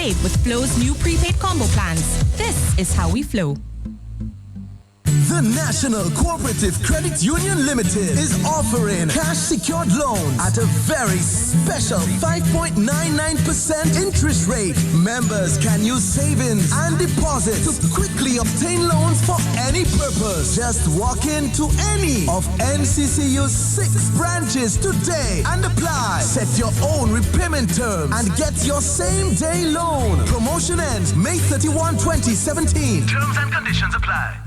save with Flow's new prepaid combo plans. This is how we flow. The National Cooperative Credit Union Limited is offering cash secured loans at a very special 5.99% interest rate. Members can use savings and deposits to quickly obtain loans for any purpose. Just walk into any of NCCU's 6 branches today and apply. Set your own repayment terms and get your same day loan. Promotion ends May 31, 2017. Terms and conditions apply.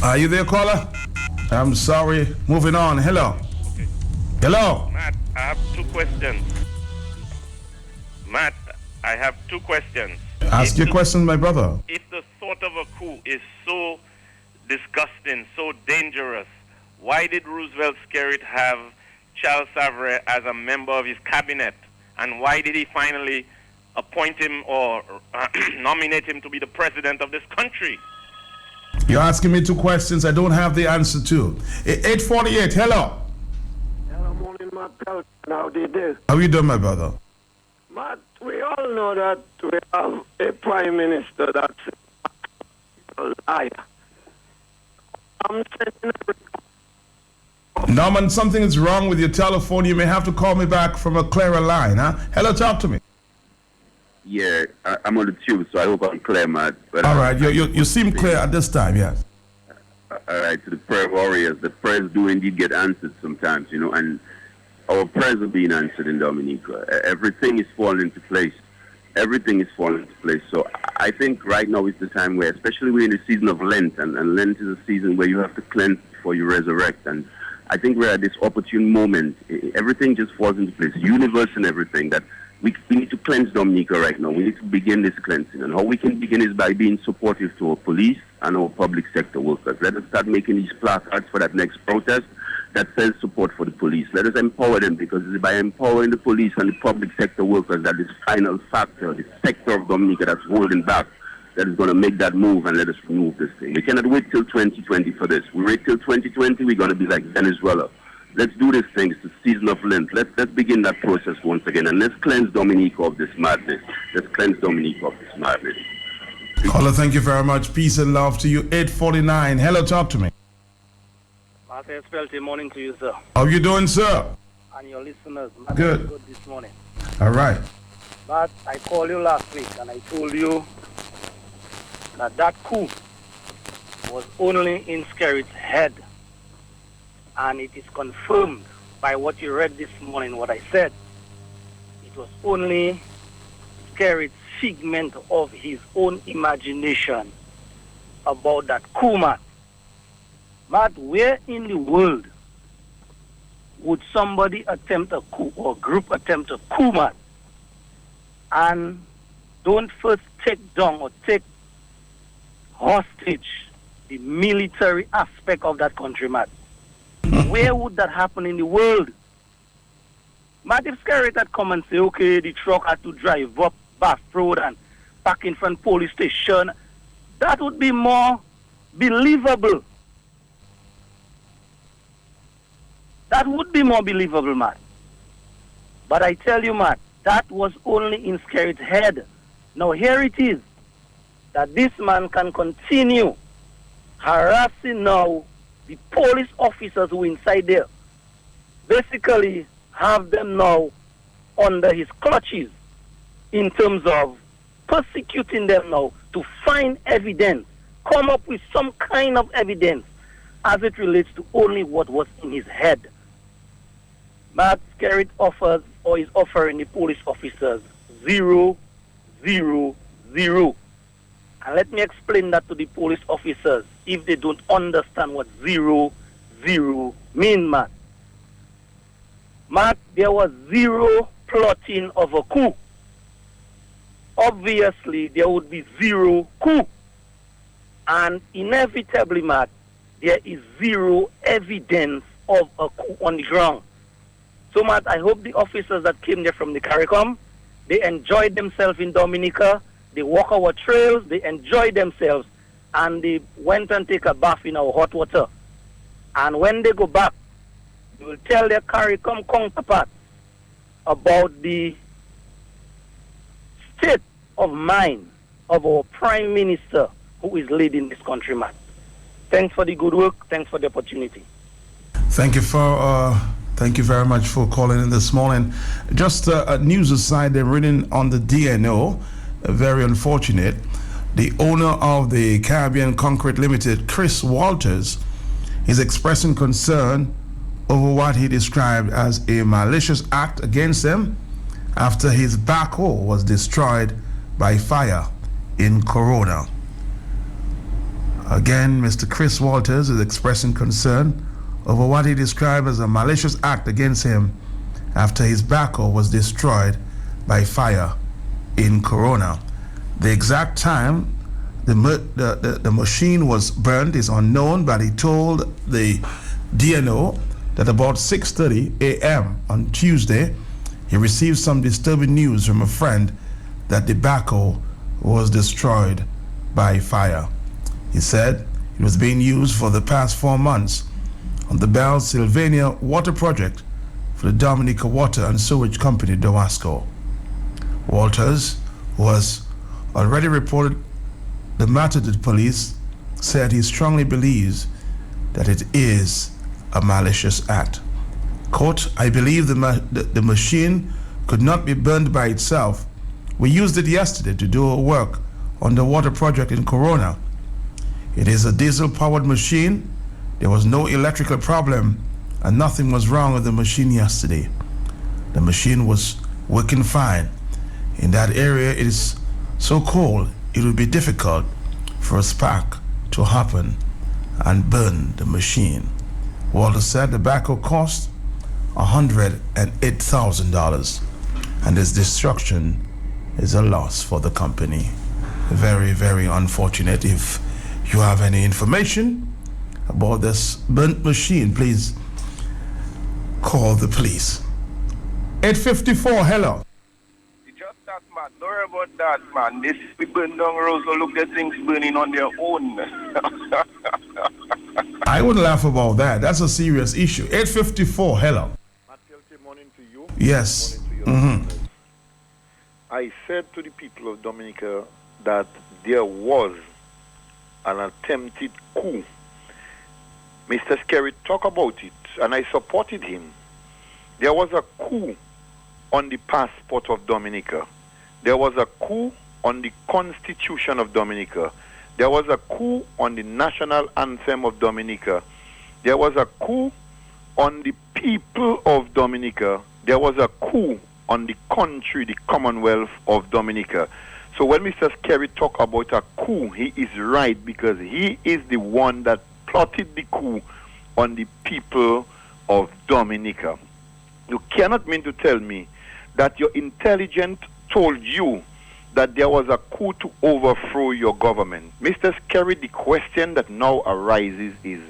Are you there, caller? I'm sorry. Moving on. Hello. Okay. Hello. Matt, I have 2 questions. Matt, I have 2 questions. Ask your questions, my brother. If the thought of a coup is so disgusting, so dangerous, why did Roosevelt Skerrit have Charles Savary as a member of his cabinet? And why did he finally appoint him or nominate him to be the president of this country? You're asking me 2 questions I don't have the answer to. 848, hello. Hello, morning, Matt. How do you do? How you doing, my brother? Matt, we all know that we have a prime minister that's a liar. I'm saying Norman, something is wrong with your telephone. You may have to call me back from a clearer line, huh? Hello, talk to me. Yeah, I'm on the tube, so I hope I'm clear, Matt. But all right, you seem clear at this time, yes. All right, to the prayer warriors, the prayers do indeed get answered sometimes, you know, and our prayers are being answered in Dominica. Everything is falling into place. Everything is falling into place. So I think right now is the time where, especially we're in the season of Lent, and Lent is a season where you have to cleanse before you resurrect. And I think we're at this opportune moment. Everything just falls into place, universe and everything, that we need to cleanse Dominica right now. We need to begin this cleansing. And how we can begin is by being supportive to our police and our public sector workers. Let us start making these placards for that next protest that says support for the police. Let us empower them, because it's by empowering the police and the public sector workers that this final factor, the sector of Dominica that's holding back, that is going to make that move and let us remove this thing. We cannot wait till 2020 for this. We wait till 2020, we're going to be like Venezuela. Let's do this thing. It's the season of Lent. Let's begin that process once again, and let's cleanse Dominica of this madness. Let's cleanse Dominica of this madness. Caller, thank you very much. Peace and love to you. 849. Hello, talk to me. Martin Spelty, morning to you, sir. How you doing, sir? And your listeners. Good. Good this morning. All right. But I called you last week, and I told you that coup was only in Skerrit's head. And it is confirmed by what you read this morning, what I said. It was only Skerrit's figment of his own imagination about that coup, Matt. Matt, where in the world would somebody attempt a coup or group attempt a coup, Matt, and don't first take down or take hostage the military aspect of that country, Matt? Where would that happen in the world? Matt, if Skerrit had come and say, okay, the truck had to drive up Bath Road and back in front police station, that would be more believable. That would be more believable, Matt. But I tell you, Matt, that was only in Skerrit's head. Now here it is, that this man can continue harassing now the police officers who are inside there. Basically have them now under his clutches in terms of persecuting them now to find evidence, come up with some kind of evidence as it relates to only what was in his head. Matt Skerrit offers or is offering the police officers 0, 0, 0. And let me explain that to the police officers if they don't understand what 0, 0 mean, Matt. Matt, there was 0 plotting of a coup. obviously there would be zero coup. And inevitably, Matt, there is zero evidence of a coup on the ground. So, Matt, I hope the officers that came there from the CARICOM, they enjoyed themselves in Dominica, they walk our trails, they enjoyed themselves, and they went and take a bath in our hot water. And when they go back, they will tell their CARICOM counterpart about the state of mind of our Prime Minister who is leading this country, man. Thanks for the good work. Thanks for the opportunity. Thank you very much for calling in this morning. Just news aside, they're reading on the DNO, very unfortunate. The owner of the Caribbean Concrete Limited, Chris Walters, is expressing concern over what he described as a malicious act against him after his backhoe was destroyed by fire in Corona. Again, Mr. Chris Walters is expressing concern over what he described as a malicious act against him after his backhoe was destroyed by fire in Corona. The exact time the machine was burned is unknown, but he told the DNO that about 6:30 a.m. on Tuesday, he received some disturbing news from a friend that the backhoe was destroyed by fire. He said it was being used for the past 4 months on the Belle Sylvania water project for the Dominica Water and Sewage Company, DOWASCO. Walters, who has already reported the matter to the police, said he strongly believes that it is a malicious act. Quote, I believe the machine could not be burned by itself. We used it yesterday to do work on the water project in Corona. It is a diesel-powered machine. There was no electrical problem and nothing was wrong with the machine yesterday. The machine was working fine. In that area, it is so cold, it would be difficult for a spark to happen and burn the machine. Walter said the backhoe cost $108,000 and its destruction is a loss for the company. Very, very unfortunate. If you have any information about this burnt machine, please call the police. 854, hello. Just that, man. Don't worry about that, man. This we burn down roads, so look at things burning on their own. I wouldn't laugh about that. That's a serious issue. 854, hello. Good morning to you. Yes. Good morning to you. I said to the people of Dominica that there was an attempted coup. Mr. Skerrit talked about it, and I supported him. There was a coup on the passport of Dominica. There was a coup on the Constitution of Dominica. There was a coup on the national anthem of Dominica. There was a coup on the people of Dominica. There was a coup on the country, the Commonwealth of Dominica. So when Mr. Skerrit talk about a coup, he is right, because he is the one that plotted the coup on the people of Dominica. You cannot mean to tell me that your intelligence told you that there was a coup to overthrow your government. Mr. Skerrit, the question that now arises is,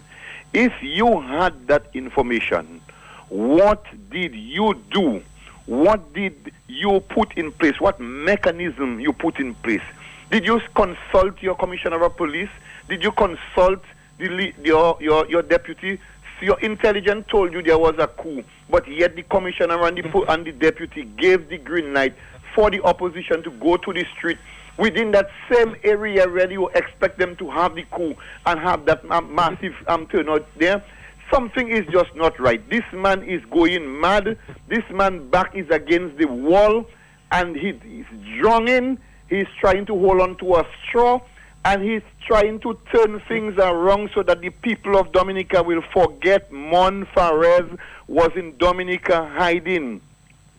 if you had that information, what did you do? What did you put in place? What mechanism you put in place? Did you consult your commissioner of police? Did you consult your deputy? Your intelligence told you there was a coup, but yet the commissioner and the deputy gave the green light for the opposition to go to the street within that same area where you expect them to have the coup and have that massive turnout there. Something is just not right. This man is going mad. This man's back is against the wall, and he's drowning. He's trying to hold on to a straw, and he's trying to turn things around so that the people of Dominica will forget Mon Fares was in Dominica hiding.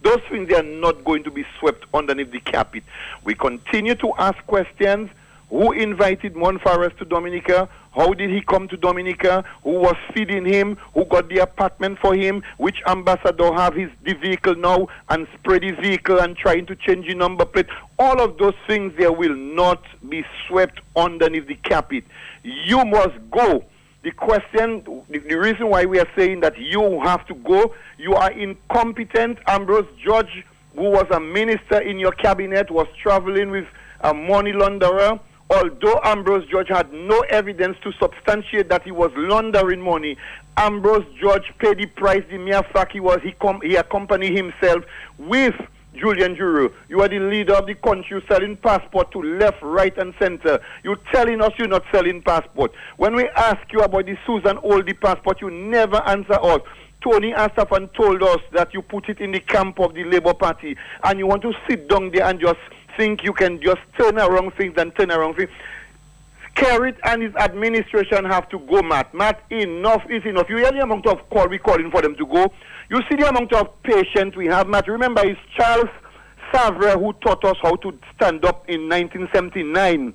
Those things, they are not going to be swept underneath the carpet. We continue to ask questions. Who invited Monfares to Dominica? How did he come to Dominica? Who was feeding him? Who got the apartment for him? Which ambassador have the vehicle now and spread his vehicle and trying to change the number plate? All of those things there will not be swept underneath the carpet. You must go. The question, the reason why we are saying that you have to go, you are incompetent. Ambrose George, who was a minister in your cabinet, was traveling with a money launderer. Although Ambrose George had no evidence to substantiate that he was laundering money, Ambrose George paid the price. The mere fact he accompanied himself with Julian Juru. You are the leader of the country selling passport to left, right, and center. You're telling us you're not selling passport. When we ask you about the Susan Oldie passport, you never answer us. Tony Astafan told us that you put it in the camp of the Labour Party, and you want to sit down there and just think you can just turn around things and turn around things. Skerrit and his administration have to go, Matt. Matt, enough is enough. You hear the amount of call we're calling for them to go. You see the amount of patience we have, Matt. Remember, it's Charles Savre who taught us how to stand up in 1979.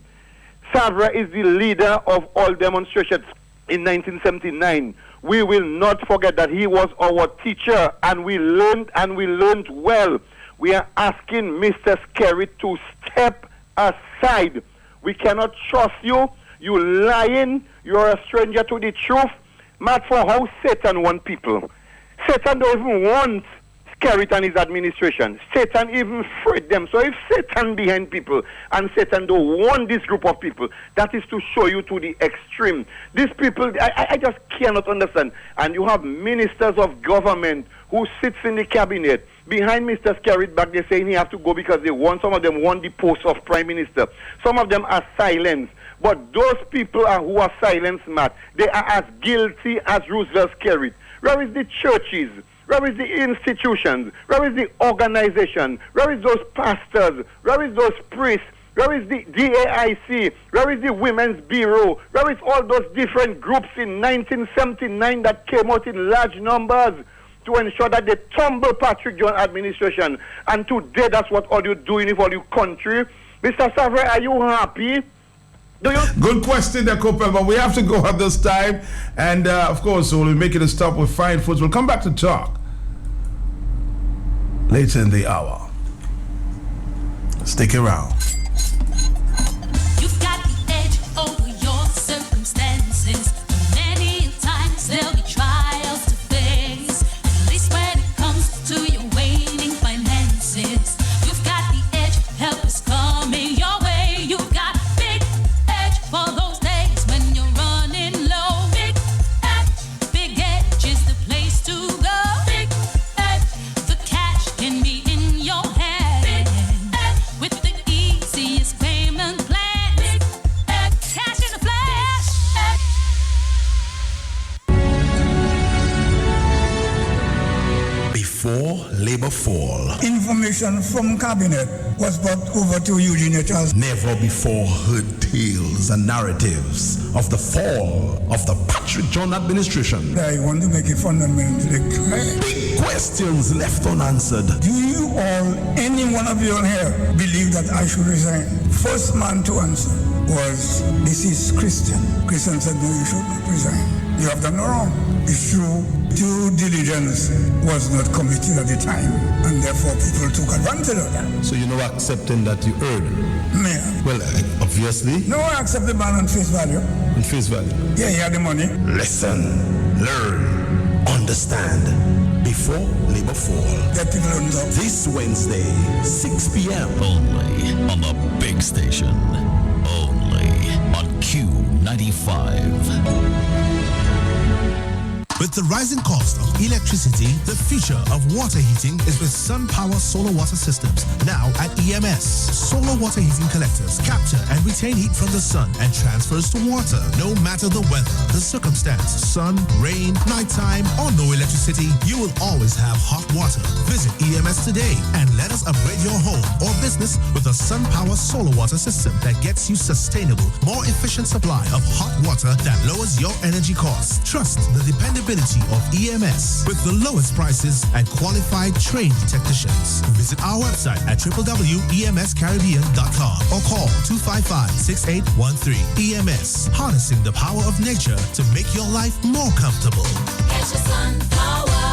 Savre is the leader of all demonstrations in 1979. We will not forget that he was our teacher, and we learned well. We are asking Mr. Skerrit to step aside. We cannot trust you. You lying. You're a stranger to the truth. Matt, for how Satan wants people. Satan don't even want Skerrit and his administration. Satan even afraid them. So if Satan behind people and Satan don't want this group of people, that is to show you to the extreme. These people, I just cannot understand. And you have ministers of government who sits in the cabinet. Behind Mr. Skerrit back, they're saying he have to go because some of them want the post of prime minister. Some of them are silenced. But those people who are silenced, Matt, they are as guilty as Roosevelt Skerrit. Where is the churches? Where is the institutions? Where is the organization? Where is those pastors? Where is those priests? Where is the DAIC? Where is the Women's Bureau? Where is all those different groups in 1979 that came out in large numbers to ensure that they tumble Patrick John administration? And today, that's what all you doing for your country. Mr. Savre, are you happy? Good question there, Kopel, but we have to go at this time. And, of course, we'll be making a stop with Fine Foods. We'll come back to talk later in the hour. Stick around. You've got the edge over your circumstances. Many times there'll be trials to face. At least when it comes to your waning finances. You've got the edge, help is coming your way. You've got big edge for those days when you're running low. Big edge is the place to go. Big edge, the cash can be in your hand. Big edge, with the easiest payment plan. Big edge, cash in a flash. Before Labour fall, information from cabinet was brought over to Eugene Charles. Never before heard tales and narratives of the fall of the Patrick John administration. I want to make it fundamentally clear. Big questions left unanswered. Do you all, any one of you here, believe that I should resign? First man to answer was, this is Christian. Christian said, no, you should not resign. You have done no wrong. It's true, due diligence was not committed at the time, and therefore people took advantage of that. So you're not accepting that you heard? Yeah. Well, obviously. No, I accept the ban on face value. On face value? Yeah, you had the money. Listen, learn, understand. Before Labour fall. Get people on top. This Wednesday, 6 p.m. Only on the big station. Only on Q95. With the rising cost of electricity, the future of water heating is with SunPower Solar Water Systems, now at EMS. Solar water heating collectors capture and retain heat from the sun and transfers to water. No matter the weather, the circumstance, sun, rain, nighttime, or no electricity, you will always have hot water. Visit EMS today and let us upgrade your home or business with a SunPower Solar Water System that gets you sustainable, more efficient supply of hot water that lowers your energy costs. Trust the dependability dependability of EMS with the lowest prices and qualified trained technicians. Visit our website at www.emscaribbean.com or call 255-6813. EMS, harnessing the power of nature to make your life more comfortable. Catch the sun power.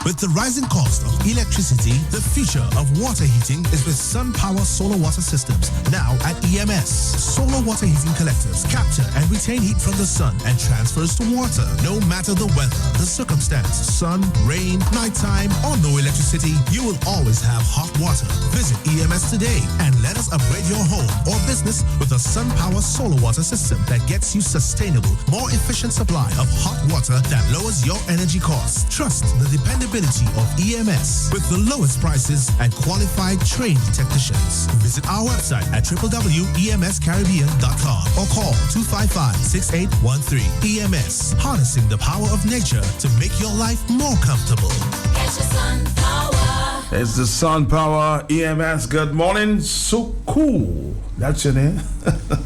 With the rising cost of electricity, the future of water heating is with Sun Power Solar Water Systems, now at EMS. Solar water heating collectors capture and retain heat from the sun and transfers to water. No matter the weather, the circumstance, sun, rain, nighttime, or no electricity, you will always have hot water. Visit EMS today and let us upgrade your home or business with a Sun Power Solar Water System that gets you sustainable, more efficient supply of hot water that lowers your energy costs. Trust the dependability of EMS with the lowest prices and qualified trained technicians. Visit our website at www.emscaribbean.com or call 255-6813. EMS, harnessing the power of nature to make your life more comfortable. Catch the sun power. It's the Sun Power EMS. Good morning, so cool. That's your name.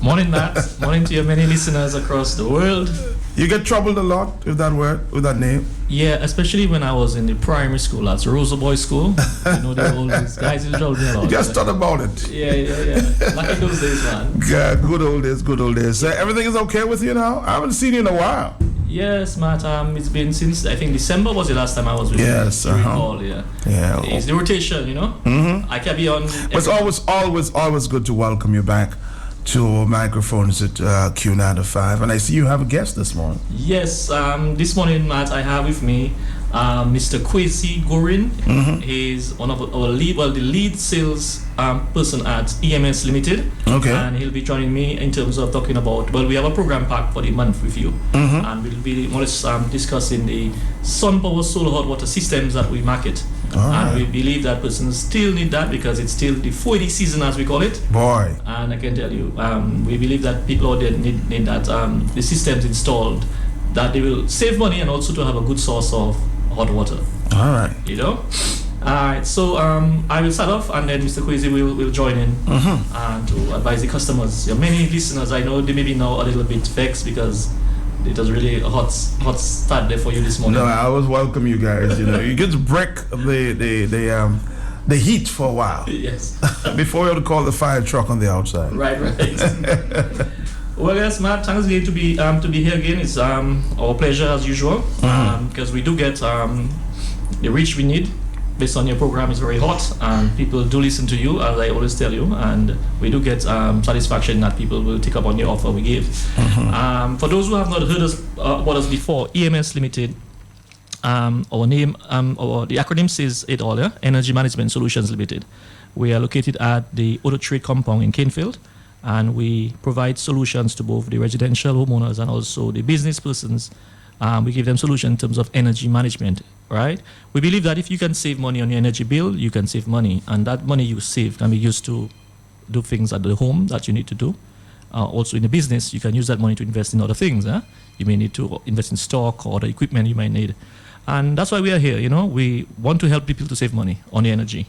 Morning, Matt. Morning to your many listeners across the world. You get troubled a lot with that word, with that name? Yeah, especially when I was in the primary school. That's Rosa Boy School. You know, the old guys in trouble me a lot. You just thought about it. Yeah. Like in those days, man. Yeah, good old days. So everything is okay with you now? I haven't seen you in a while. Yes, Matt. It's been since, I think, December was the last time I was with you. Yes, Recall, yeah. It's the rotation, you know? Mm-hmm. I can be on... But it's always good to welcome you back to our microphones at Q95. And I see you have a guest this morning. Yes, this morning, Matt, I have with me Mr. Kwesi Gorin. Mm-hmm. He's one of our the lead sales person at EMS Limited. Okay. And he'll be joining me in terms of talking about, we have a program pack for the month with you. Mm-hmm. And we'll be more or less discussing the Sun Power Solar Hot Water Systems that we market. And we believe that persons still need that because it's still the 480 season, as we call it. Boy. And I can tell you, we believe that people out there need that, the systems installed, that they will save money and also to have a good source of hot water. All right. You know? Alright, so I will start off and then Mr. Kwesi will join in to advise the customers. There are many listeners, I know they may be now a little bit vexed because it was really a hot start there for you this morning. No, I always welcome you guys. You know, you get to break the heat for a while. Yes. Before you have to call the fire truck on the outside. Right. Well, yes, Matt, thanks again to be here again. It's our pleasure as usual because we do get the reach we need. Based on your program is very hot and people do listen to you, as I always tell you, and we do get satisfaction that people will take up on your offer we give. For those who have not heard about us before, EMS Limited, our name, or the acronym says it all, yeah? Energy Management Solutions Limited. We are located at the Auto Trade compound in Canefield, and we provide solutions to both the residential homeowners and also the business persons. We give them solutions in terms of energy management, right? We believe that if you can save money on your energy bill, you can save money. And that money you save can be used to do things at the home that you need to do. Also in the business, you can use that money to invest in other things. You may need to invest in stock or the equipment you might need. And that's why we are here, you know. We want to help people to save money on the energy.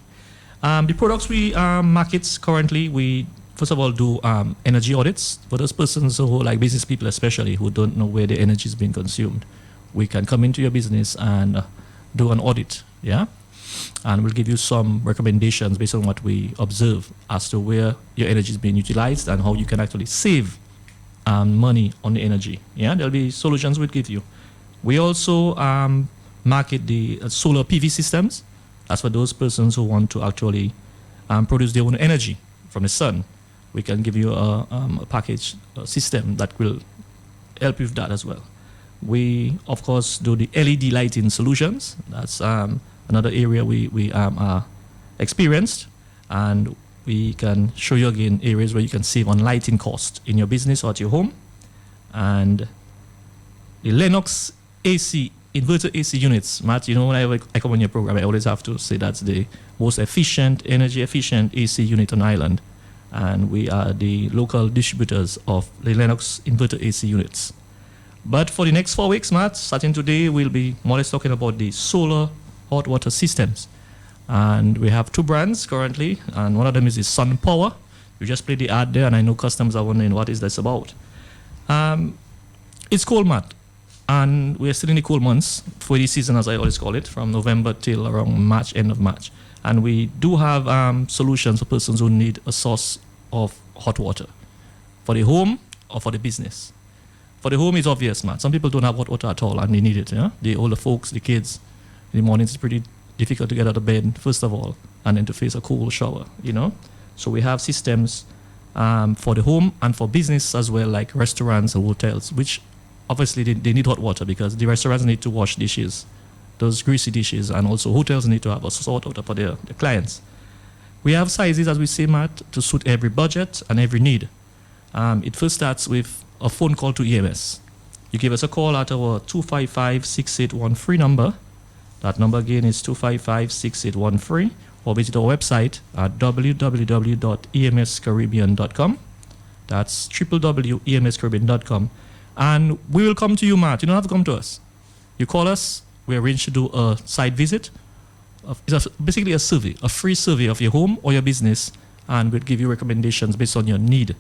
The products we market currently, we first of all do energy audits for those persons who, like business people especially, who don't know where the energy is being consumed. We can come into your business and do an audit, yeah? And we'll give you some recommendations based on what we observe as to where your energy is being utilized and how you can actually save money on the energy, yeah? There'll be solutions we'll give you. We also market the solar PV systems. That's for those persons who want to actually produce their own energy from the sun. We can give you a package system that will help you with that as well. We, of course, do the LED lighting solutions. That's another area we are experienced, and we can show you again areas where you can save on lighting cost in your business or at your home. And the Lennox AC, inverter AC units. Matt, you know, when I come on your program, I always have to say that's the most efficient, energy efficient AC unit on island. And we are the local distributors of the Lennox inverter AC units. But for the next 4 weeks, Matt, starting today, we'll be more or less talking about the solar hot water systems. And we have two brands currently, and one of them is the Sun Power. You just played the ad there, and I know customers are wondering what is this about. It's cold, Matt. And we're still in the cool months for the season, as I always call it, from November till around March, end of March. And we do have solutions for persons who need a source of hot water for the home or for the business. For the home, it's obvious, man. Some people don't have hot water at all and they need it. Yeah? The older folks, the kids, in the mornings it's pretty difficult to get out of bed, first of all, and then to face a cool shower, you know. So we have systems for the home and for business as well, like restaurants and hotels, which obviously they need hot water because the restaurants need to wash dishes, those greasy dishes, and also hotels need to have a salt water for their clients. We have sizes, as we say, Matt, to suit every budget and every need. It first starts with a phone call to EMS. You give us a call at our 255-6813 number. That number again is 255-6813, or visit our website at www.emscaribbean.com. That's www.emscaribbean.com. And we will come to you, Matt. You don't have to come to us. You call us, we arrange to do a site visit. It's basically a survey, a free survey of your home or your business, and we'll give you recommendations based on your need.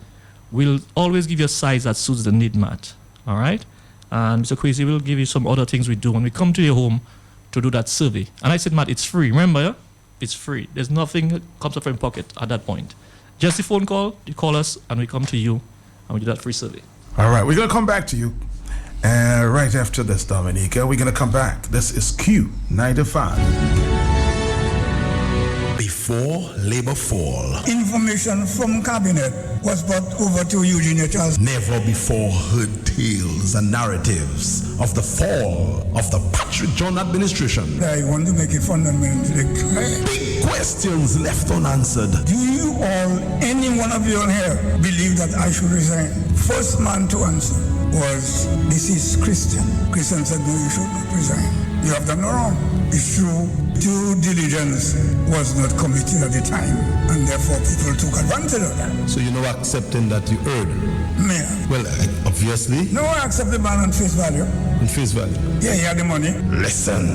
We'll always give you a size that suits the need, Matt. All right? And Mr. Crazy will give you some other things we do when we come to your home to do that survey. And I said, Matt, it's free. Remember, yeah? It's free. There's nothing that comes up from your pocket at that point. Just a phone call, you call us, and we come to you, and we do that free survey. All right, we're going to come back to you right after this, Dominica. We're going to come back. This is Q95. Before Labor Fall. Information from Cabinet was brought over to Eugene Charles. Never before heard tales and narratives of the fall of the Patrick John administration. I want to make it fundamentally clear. Big questions left unanswered. Do you all, any one of you here, believe that I should resign? First man to answer was, this is Christian. Christian said, no, you should not resign. You have done no wrong. It's true, due diligence was not committed at the time, and therefore people took advantage of that. So you're not accepting that you heard? Yeah. Well, obviously. No, I accept the man on face value. On face value? Yeah, he had the money. Listen,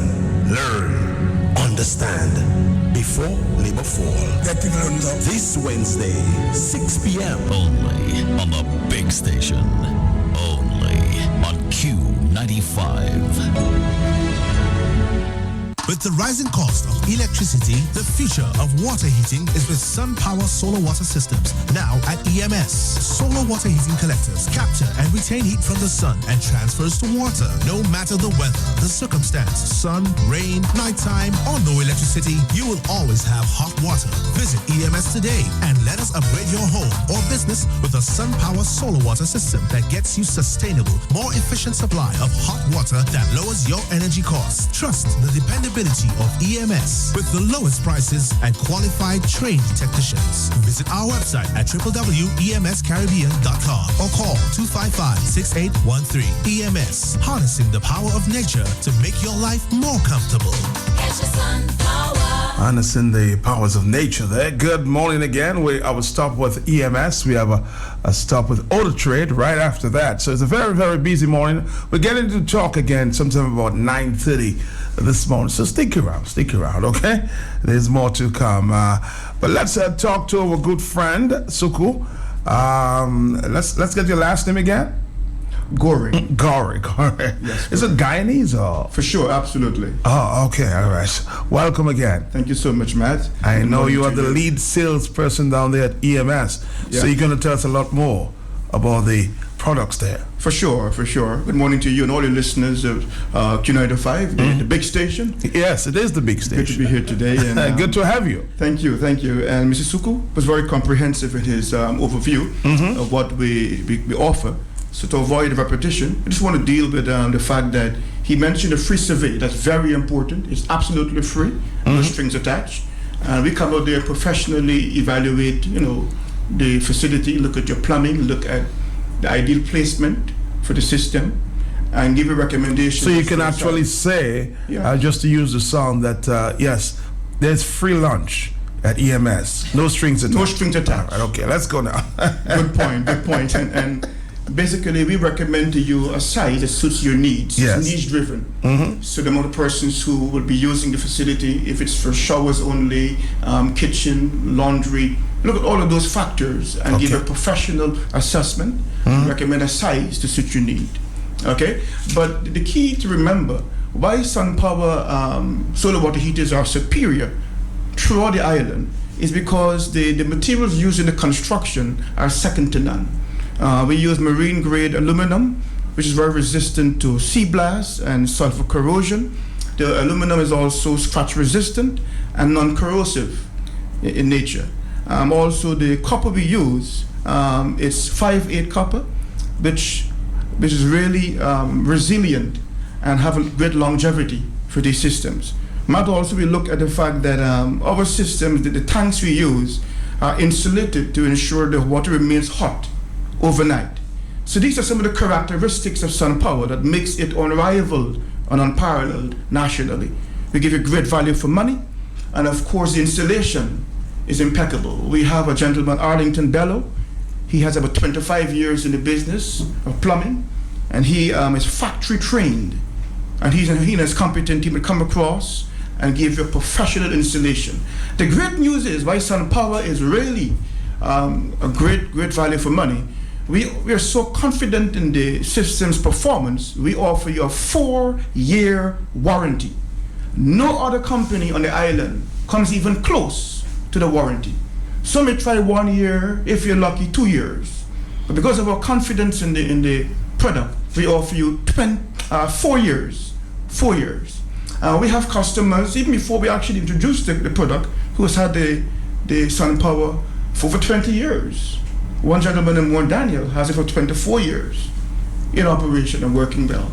learn, understand. Before Labor Fall. That people don't know. This Wednesday, 6 p.m. Only on the big station. Only on Q95. With the rising cost of electricity, the future of water heating is with Sun Power Solar Water Systems, now at EMS. Solar water heating collectors capture and retain heat from the sun and transfers to water. No matter the weather, the circumstance, sun, rain, nighttime, or no electricity, you will always have hot water. Visit EMS today and let us upgrade your home or business with a Sun Power Solar Water System that gets you sustainable, more efficient supply of hot water that lowers your energy costs. Trust the dependability of EMS with the lowest prices and qualified trained technicians. Visit our website at www.emscaribbean.com or call 255-6813. EMS, harnessing the power of nature to make your life more comfortable. Harnessing the powers of nature there. Good morning again. I will stop with EMS. We have a stop with Auto Trade right after that. So it's a very, very busy morning. We're getting to talk again sometime about 9:30 this morning. So stick around, okay? There's more to come. But let's talk to our good friend, Suku. Let's get your last name again. Gori. Yes. Is it Guyanese or? For sure, absolutely. Oh, okay, all right. Welcome again. Thank you so much, Matt. I know you are the lead salesperson down there at EMS, so you're going to tell us a lot more about the products there. For sure. Good morning to you and all your listeners of Q95, the big station. Yes, it is the big station. Good to be here today. And, good to have you. Thank you. And Mr. Suku was very comprehensive in his overview of what we offer. So to avoid repetition, I just want to deal with the fact that he mentioned a free survey. That's very important. It's absolutely free, no strings attached. And we come out there professionally evaluate, the facility, look at your plumbing, look at the ideal placement for the system, and give a recommendation. So you can actually say, just to use the sound, that yes, there's free lunch at EMS. No strings attached. No strings attached. All right, okay, let's go now. Good point. And basically, we recommend to you a size that suits your needs. Yes. It's needs driven. So the amount of persons who will be using the facility, if it's for showers only, kitchen, laundry, look at all of those factors and give a professional assessment. Recommend a size to suit your need. Okay, but the key to remember why Sun Power solar water heaters are superior throughout the island is because the materials used in the construction are second to none. We use marine grade aluminum, which is very resistant to sea blast and sulfur corrosion. The aluminum is also scratch resistant and non-corrosive in nature. Also, the copper we use is 5/8 copper, which is really resilient and have a great longevity for these systems. Might also we look at the fact that our systems, the tanks we use, are insulated to ensure the water remains hot overnight. So these are some of the characteristics of Sun Power that makes it unrivaled and unparalleled nationally. We give you great value for money, and of course the installation is impeccable. We have a gentleman, Arlington Bello. He has about 25 years in the business of plumbing, and he is factory trained, and he and his competent team will come across and give you a professional installation. The great news is why Sun Power is really a great value for money. We are so confident in the system's performance, we offer you a 4-year warranty. No other company on the island comes even close to the warranty. Some may try 1 year, if you're lucky 2 years. But because of our confidence in the product, we offer you 4 years. 4 years. We have customers, even before we actually introduced the product, who has had the Sun Power for over 20 years. One gentleman in Mount Daniel has it for 24 years in operation and working well.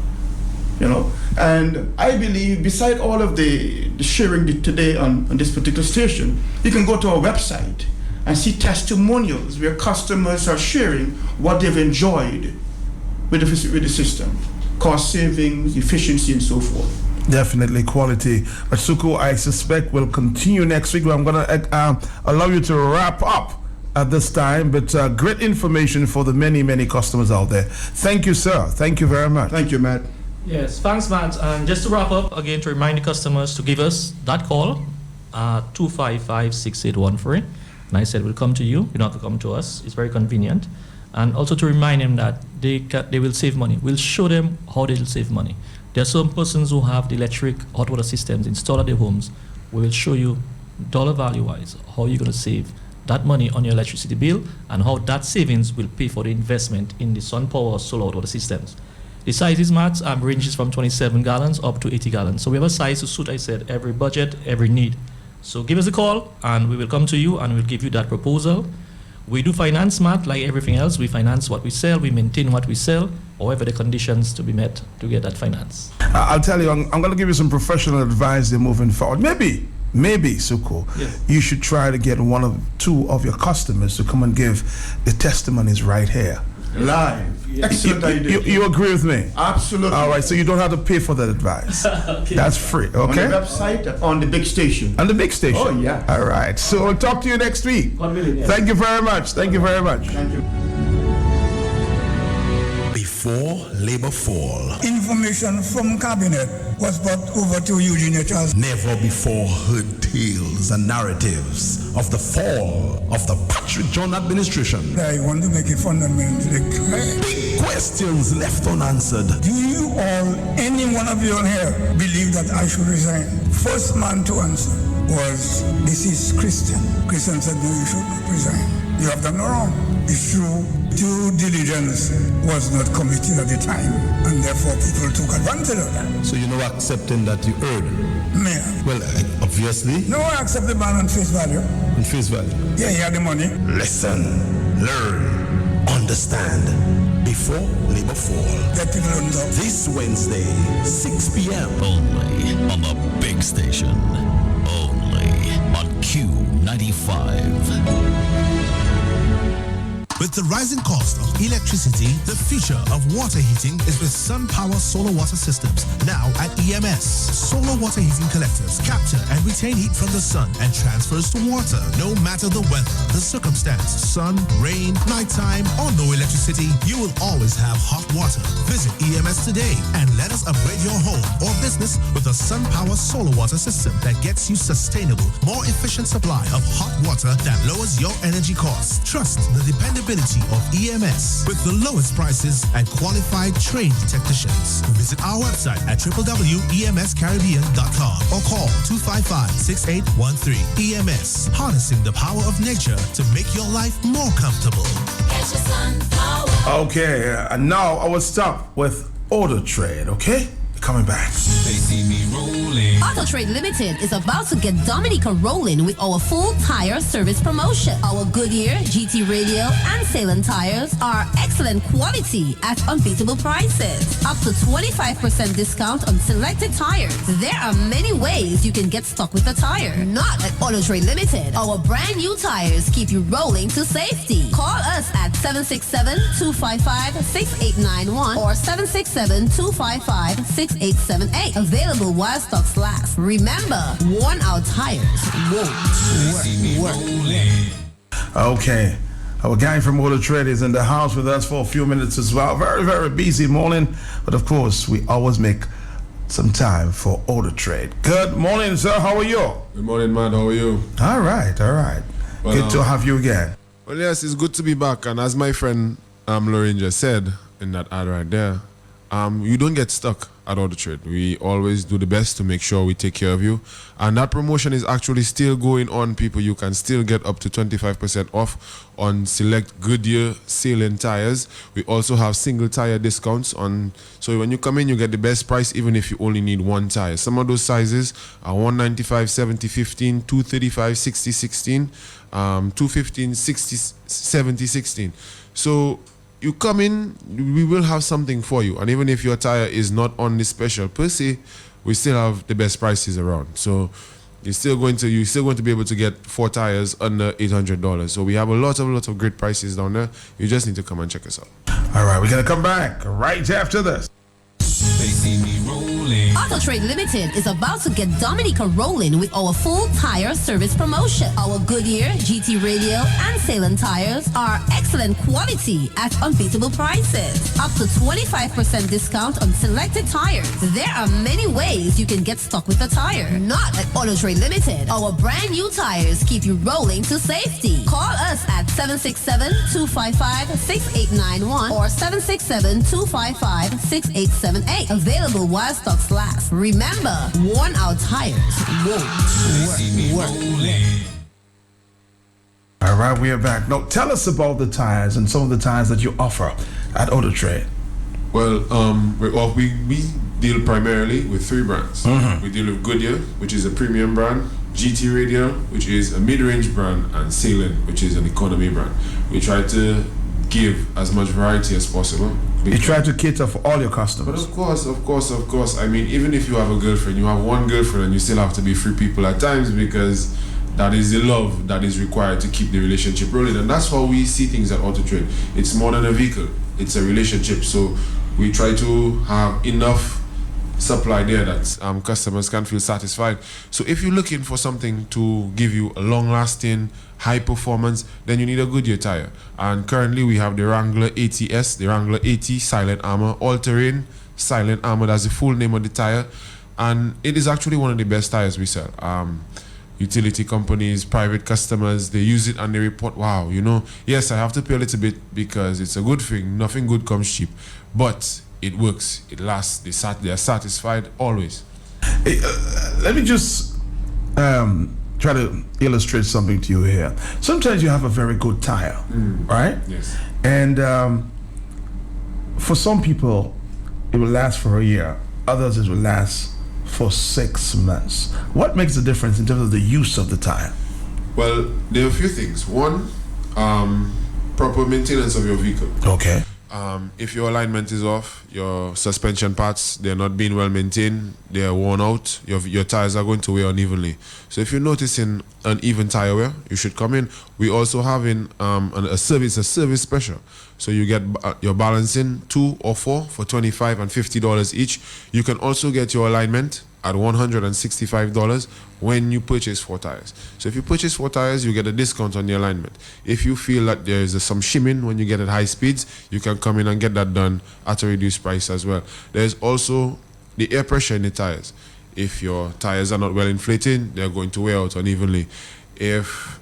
And I believe beside all of the sharing today on this particular station, you can go to our website and see testimonials where customers are sharing what they've enjoyed with the system, cost savings, efficiency, and so forth. Definitely quality. But Suku, I suspect will continue next week. I'm going to allow you to wrap up at this time, but great information for the many customers out there. Thank you, sir. Thank you very much. Thank you, Matt. Yes, thanks, Matt. And just to wrap up, again, to remind the customers to give us that call, 255-6813. And I said, we'll come to you. You don't have to come to us. It's very convenient. And also to remind them that they will save money. We'll show them how they will save money. There are some persons who have the electric hot water systems installed at their homes. We will show you dollar value-wise how you're going to save that money on your electricity bill and how that savings will pay for the investment in the Sun Power solar water systems. The sizes, Matt, ranges from 27 gallons up to 80 gallons. So we have a size to suit, I said, every budget, every need. So give us a call and we will come to you and we'll give you that proposal. We do finance, Matt, like everything else. We finance what we sell, we maintain what we sell, however the conditions to be met to get that finance. I'll tell you, I'm going to give you some professional advice in moving forward. Maybe, Suko, yes, you should try to get one or two of your customers to come and give the testimonies right here. Live. Yes. Excellent idea. You agree with me? Absolutely. All right, so you don't have to pay for that advice. Okay. That's free, okay? On the website, on the big station. On the big station? Oh, yeah. All right, so we'll talk to you next week. 1 million, yes. Thank you very much. Thank you very much. Thank you. Before Labor Fall, Information from Cabinet was brought over to Eugene Charles. never before heard tales and narratives of the fall of the Patrick John administration. I want to make it fundamentally clear. Big questions left unanswered. Do you all, any one of you on here, believe that I should resign? First man to answer was, this is Christian. Christian said, no, you should not resign. You have done no wrong. It's true, due diligence was not committed at the time, and therefore people took advantage of that. So you're not accepting that you heard? Man. Well, obviously. No, I accept the man on face value. On face value? Yeah, he had the money. Listen, learn, understand. Before Labor Fall. Get people on top. This Wednesday, 6 p.m. Only on the big station. Only on Q95. With the rising cost of electricity, the future of water heating is with Sun Power solar water systems. Now at EMS, solar water heating collectors capture and retain heat from the sun and transfers to water. No matter the weather, the circumstance, sun, rain, nighttime, or no electricity, you will always have hot water. Visit EMS today and let us upgrade your home or business with a Sun Power solar water system that gets you sustainable, more efficient supply of hot water that lowers your energy costs. Trust the dependability reliability of EMS with the lowest prices and qualified trained technicians. Visit our website at www.emscaribbean.com or call 255-6813. EMS, harnessing the power of nature to make your life more comfortable. Okay, and now I will stop with Auto Trade, okay? Coming back. They see me rolling. Auto Trade Limited is about to get Dominica rolling with our full tire service promotion. Our Goodyear, GT Radial, and Salem tires are excellent quality at unbeatable prices. Up to 25% discount on selected tires. There are many ways you can get stuck with a tire. Not at Auto Trade Limited. Our brand new tires keep you rolling to safety. Call us at 767-255-6891 or 767-255-6878. Available while stocks last. Remember, worn out tires won't work. Okay. Our guy from Auto Trade is in the house with us for a few minutes as well. Very, very busy morning. But of course, we always make some time for Auto Trade. Good morning, sir. How are you? Good morning, man. How are you? All right, all right. Well, good to have you again. Well, yes, it's good to be back. And as my friend Lorraine just said in that ad right there, you don't get stuck at Auto Trade. We always do the best to make sure we take care of you. And that promotion is actually still going on, people. You can still get up to 25% off on select Goodyear Salem tires. We also have single tire discounts on, so when you come in, you get the best price even if you only need one tire. Some of those sizes are 195 70 15, 235 60 16, 215 60 70 16. So you come in, we will have something for you. And even if your tire is not on the special per se, we still have the best prices around. So you're still going to be able to get 4 tires under $800. So we have a lot of great prices down there. You just need to come and check us out. All right, we're going to come back right after this. They see me rolling. Auto Trade Limited is about to get Dominica rolling with our full tire service promotion. Our Goodyear, GT Radial, and Salem tires are excellent quality at unbeatable prices. Up to 25% discount on selected tires. There are many ways you can get stuck with a tire. Not at Auto Trade Limited. Our brand new tires keep you rolling to safety. Call us at 767-255-6891 or 767-255-6878. Available while stocks last. Remember, worn out tires won't work. All right, we are back. Now, tell us about the tires and some of the tires that you offer at Auto Trade. Well, we deal primarily with 3 brands. Mm-hmm. We deal with Goodyear, which is a premium brand, GT Radial, which is a mid-range brand, and Salem, which is an economy brand. We try to give as much variety as possible. You try to cater for all your customers. But of course. I mean, even if you have a girlfriend, you have one girlfriend and you still have to be 3 people at times, because that is the love that is required to keep the relationship rolling. And that's how we see things at Auto Trade. It's more than a vehicle. It's a relationship. So we try to have enough supply there that customers can feel satisfied. So if you're looking for something to give you a long-lasting, high performance, then you need a Goodyear tire. And currently we have the Wrangler ATS, the Wrangler AT Silent Armor, all-terrain Silent Armor. That's the full name of the tire. And it is actually one of the best tires we sell. Utility companies, private customers, they use it and they report, wow, yes, I have to pay a little bit because it's a good thing. Nothing good comes cheap. But it works, it lasts, they are satisfied always. Hey, let me just try to illustrate something to you here. Sometimes you have a very good tire, right? Yes. And for some people, it will last for a year. Others, it will last for 6 months. What makes the difference in terms of the use of the tire? Well, there are a few things. One, proper maintenance of your vehicle. Okay. If your alignment is off, your suspension parts, they're not being well maintained, they're worn out, your tires are going to wear unevenly. So if you're noticing uneven tire wear, you should come in. We also have a service special. So you get your balancing 2 or 4 for $25 and $50 each. You can also get your alignment at $165 when you purchase 4 tires. So if you purchase 4 tires, you get a discount on the alignment. If you feel that there is some shimming when you get at high speeds, you can come in and get that done at a reduced price as well. There's also the air pressure in the tires. If your tires are not well inflated, they're going to wear out unevenly. If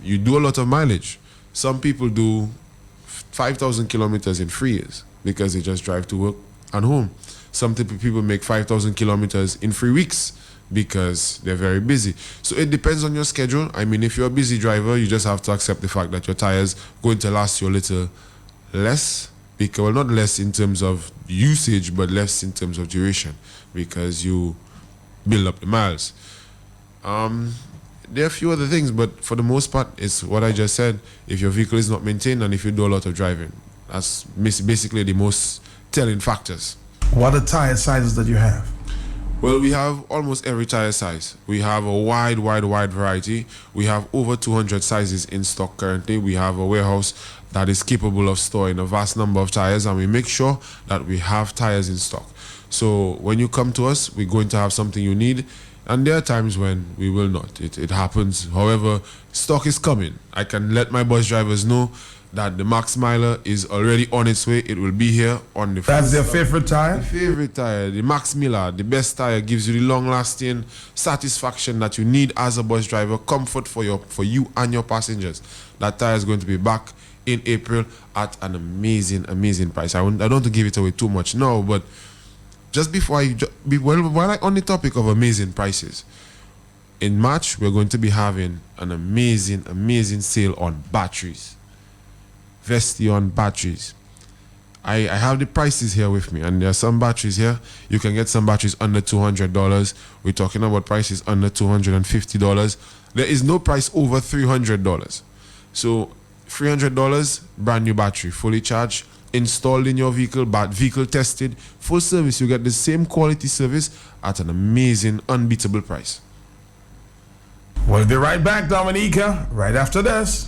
you do a lot of mileage, some people do 5,000 kilometers in 3 years because they just drive to work and home. Some people make 5,000 kilometers in 3 weeks because they're very busy. So it depends on your schedule. I mean, if you're a busy driver, you just have to accept the fact that your tires going to last you a little less, because, well, not less in terms of usage, but less in terms of duration, because you build up the miles. There are a few other things, but for the most part, it's what I just said. If your vehicle is not maintained and if you do a lot of driving, that's basically the most telling factors. What are tire sizes that you have? Well, we have almost every tire size. We have a wide variety. We have over 200 sizes in stock currently. We have a warehouse that is capable of storing a vast number of tires, and we make sure that we have tires in stock. So when you come to us, we're going to have something you need, and there are times when we will not. It happens. However, stock is coming. I can let my bus drivers know that the Max Miler is already on its way. It will be here on the... That's their favorite tire? The favorite tire, the Max Miller, the best tire, gives you the long-lasting satisfaction that you need as a bus driver, comfort for you and your passengers. That tire is going to be back in April at an amazing price. I don't want to give it away too much now, but just before while I'm on the topic of amazing prices, in March we're going to be having an amazing sale on batteries. Vestion batteries. I have the prices here with me, and there are some batteries here. You can get some batteries under $200. We're talking about prices under $250. There is no price over $300. So $300, brand new battery, fully charged, installed in your vehicle, vehicle tested, full service. You get the same quality service at an amazing, unbeatable price. We'll be right back, Dominica, right after this.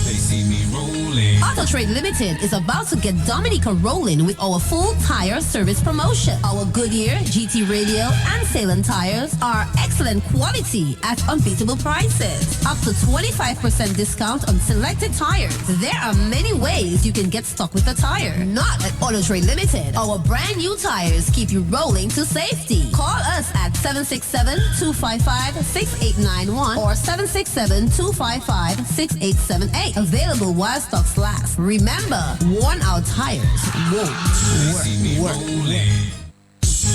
They see me rolling. Auto Trade Limited is about to get Dominica rolling with our full tire service promotion. Our Goodyear, GT Radial, and Salem tires are excellent quality at unbeatable prices. Up to 25% discount on selected tires. There are many ways you can get stuck with a tire. Not at Auto Trade Limited. Our brand new tires keep you rolling to safety. Call us at 767-255-6891 or 767-255-6878. Available while stocks last. Remember, worn out tires won't work.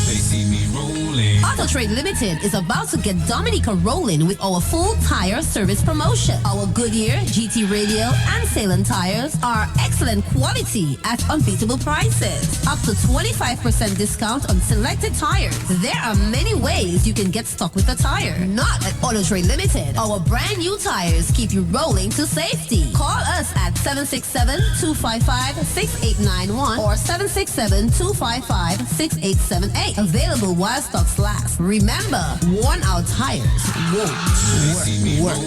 They see me rolling. Auto Trade Limited is about to get Dominica rolling with our full tire service promotion. Our Goodyear, GT Radial, and Salem tires are excellent quality at unbeatable prices. Up to 25% discount on selected tires. There are many ways you can get stuck with a tire. Not at Auto Trade Limited. Our brand new tires keep you rolling to safety. Call us at 767-255-6891 or 767-255-6878. Available while stocks last. Remember, worn out tires won't work.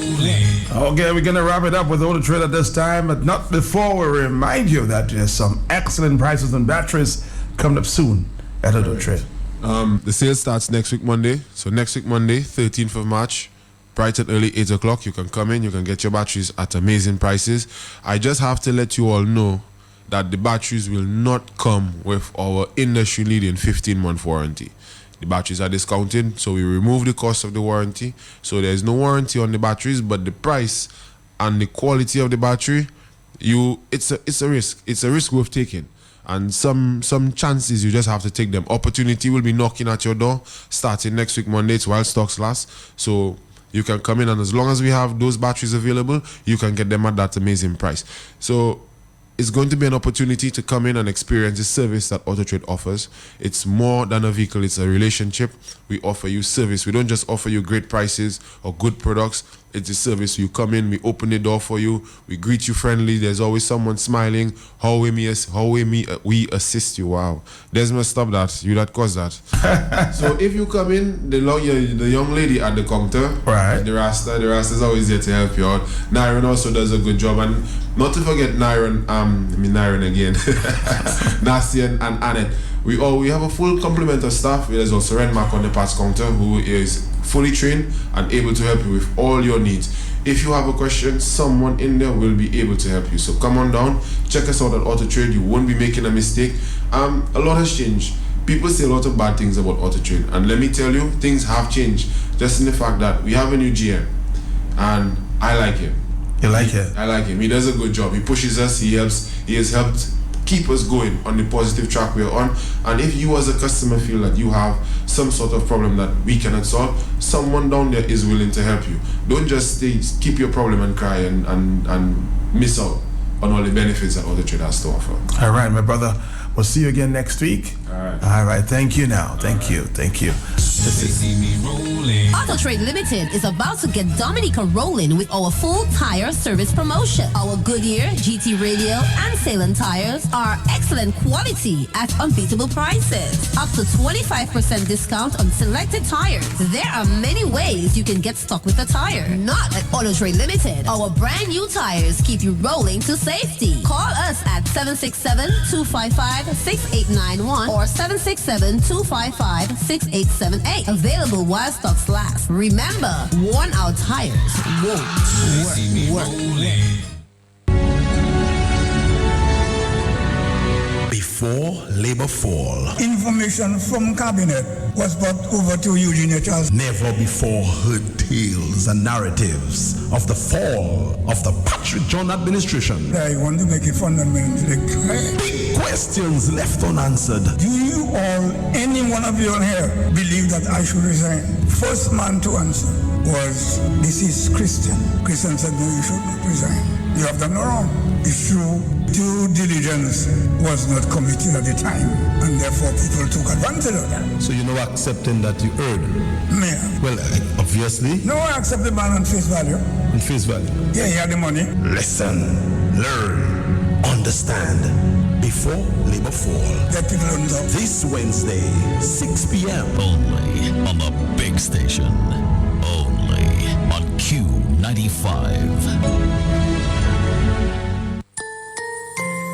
Okay, we're going to wrap it up with Auto Trade at this time, but not before we remind you that there's some excellent prices on batteries coming up soon at Auto Trade. The sale starts next week Monday. So next week Monday, 13th of March, bright and early, 8 o'clock, you can come in, you can get your batteries at amazing prices. I just have to let you all know that the batteries will not come with our industry-leading 15-month warranty. The batteries are discounted, so we remove the cost of the warranty. So there's no warranty on the batteries, but the price and the quality of the battery, it's a risk. It's a risk worth taking. And some chances you just have to take them. Opportunity will be knocking at your door starting next week Monday. It's while stocks last. So you can come in, and as long as we have those batteries available, you can get them at that amazing price. So it's going to be an opportunity to come in and experience the service that Auto Trade offers. It's more than a vehicle, it's a relationship. We offer you service. We don't just offer you great prices or good products. It's a service. You come in, we open the door for you, we greet you friendly. There's always someone smiling. How we assist you. Wow, Desmond, stop that. You that caused that. So if you come in, the young lady at the counter, right? The Rasta is always there to help you out. Nyron also does a good job, and not to forget Nyron again, Nasty and Annette. We have a full complement of staff. There's also Renmark on the parts counter, who is fully trained and able to help you with all your needs. If you have a question, someone in there will be able to help you. So come on down, check us out at Auto Trade. You won't be making a mistake. A lot has changed. People say a lot of bad things about Auto Trade, and let me tell you, things have changed. Just in the fact that we have a new GM, and I like him. You like it? I like him. He does a good job. He pushes us. He has helped keep us going on the positive track we're on. And if you as a customer feel that you have some sort of problem that we cannot solve, someone down there is willing to help you. Don't just keep your problem and cry and miss out on all the benefits that Auto Trade has to offer. All right, my brother. We'll see you again next week. All right. Thank you now. Thank you. Auto Trade Limited is about to get Dominica rolling with our full tire service promotion. Our Goodyear, GT Radial, and Salem tires are excellent quality at unbeatable prices. Up to 25% discount on selected tires. There are many ways you can get stuck with a tire. Not at Auto Trade Limited. Our brand new tires keep you rolling to safety. Call us at 767-255-6891 or 767-255-6878. Available while stocks last. Remember, worn out tires won't work. Before Labor Fall. Information from Cabinet was brought over to Eugene Charles. Never before heard tales and narratives of the fall of the Patrick John administration. I want to make it fundamentally clear. Big questions left unanswered. Do you all, any one of you here, believe that I should resign? First man to answer was, this is Christian. Christian said, no, you should not resign. You have done no wrong. It's true, due diligence was not committed at the time, and therefore people took advantage of that. So you're not accepting that you heard? Yeah. Well, obviously. No, I accept the man on face value. On face value? Yeah, he had the money. Listen, learn, understand. Before Labor Fall. This Wednesday, 6 p.m. Only on the big station. Only on Q95.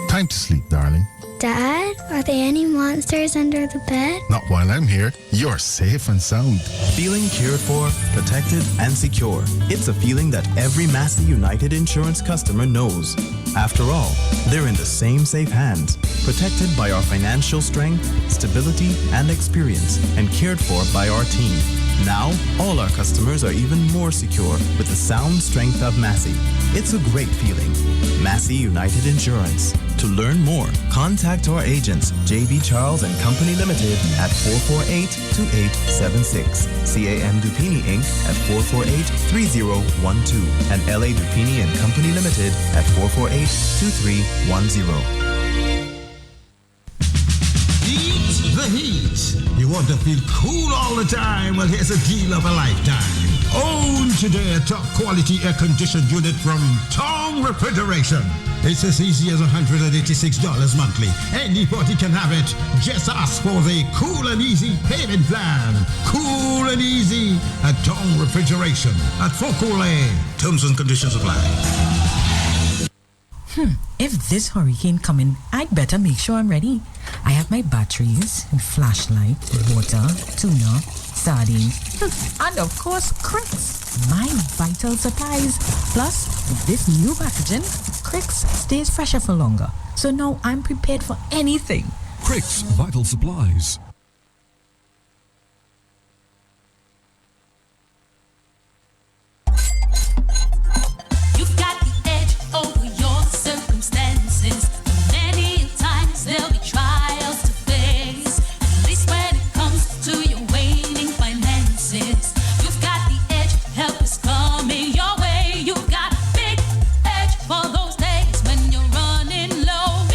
Time to sleep, darling. Dad, are there any monsters under the bed? Not while I'm here. You're safe and sound. Feeling cared for, protected, and secure. It's a feeling that every Massey United Insurance customer knows. After all, they're in the same safe hands, protected by our financial strength, stability, and experience, and cared for by our team. Now, all our customers are even more secure with the sound strength of Massey. It's a great feeling. Massey United Insurance. To learn more, contact our agents, JB Charles and Company Limited at 448-2876, CAM Dupini Inc. at 448-3012, and LA Dupini and Company Limited at 448-2310. The heat. You want to feel cool all the time? Well, here's a deal of a lifetime. Own today a top quality air conditioned unit from Tong Refrigeration. It's as easy as $186 monthly. Anybody can have it. Just ask for the Cool and Easy payment plan. Cool and Easy at Tong Refrigeration at Fokule. Terms and conditions apply. If this hurricane coming, I'd better make sure I'm ready. I have my batteries, flashlight, water, tuna, sardines, and of course, Cricks. My vital supplies. Plus, with this new packaging, Cricks stays fresher for longer. So now I'm prepared for anything. Cricks Vital Supplies. You've got the edge over your circumstances. Many times there'll be trials to face. At least when it comes to your waning finances, you've got the edge. Help is coming your way. You've got big edge for those days when you're running low.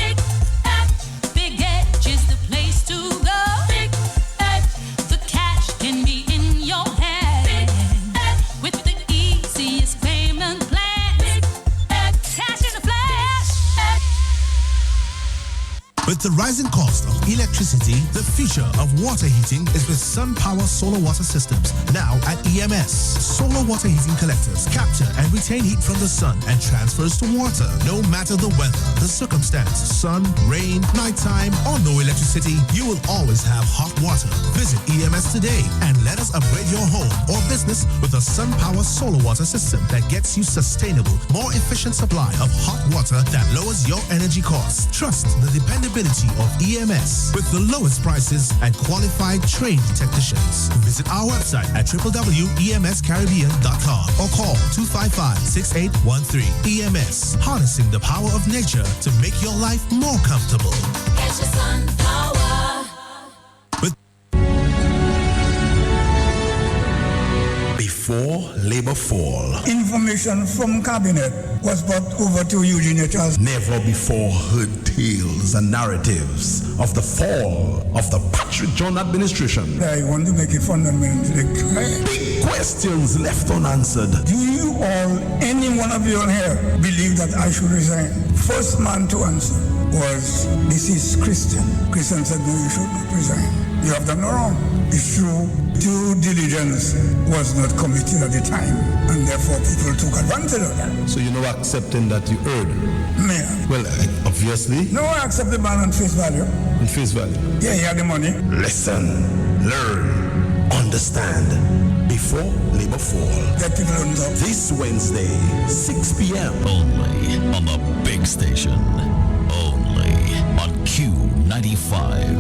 Big edge is the place to go. Big edge, the cash can be in your hand. Big edge with the easiest payment plan. Big edge, cash in a flash. With the rising cost of electricity, the future of water heating is with Sun Power Solar Water Systems, now at EMS. Solar water heating collectors capture and retain heat from the sun and transfers to water. No matter the weather, the circumstance, sun, rain, nighttime, or no electricity, you will always have hot water. Visit EMS today and let us upgrade your home or business with a Sun Power Solar Water System that gets you sustainable, more efficient supply of hot water that lowers your energy costs. Trust the dependability reliability of EMS with the lowest prices and qualified trained technicians. Visit our website at www.emscaribbean.com or call 255-6813. EMS, harnessing the power of nature to make your life more comfortable. Get your sun power. Before Labor Fall. Information from cabinet was brought over to Eugene Charles. Never before heard tales and narratives of the fall of the Patrick John administration. I want to make it fundamentally clear. Big questions left unanswered. Do you all, any one of you on here, believe that I should resign? First man to answer was, this is Christian. Christian said, no, you should not resign. You have done no wrong. It's true, due diligence was not committed at the time, and therefore people took advantage of that. So you're not accepting that you heard? Yeah. Well, obviously. No, I accept the man on face value. On face value? Yeah, he had the money. Listen, learn, understand. Before Labor Fall. Get people on top. This Wednesday, 6 p.m. Only on the big station. Only on Q95.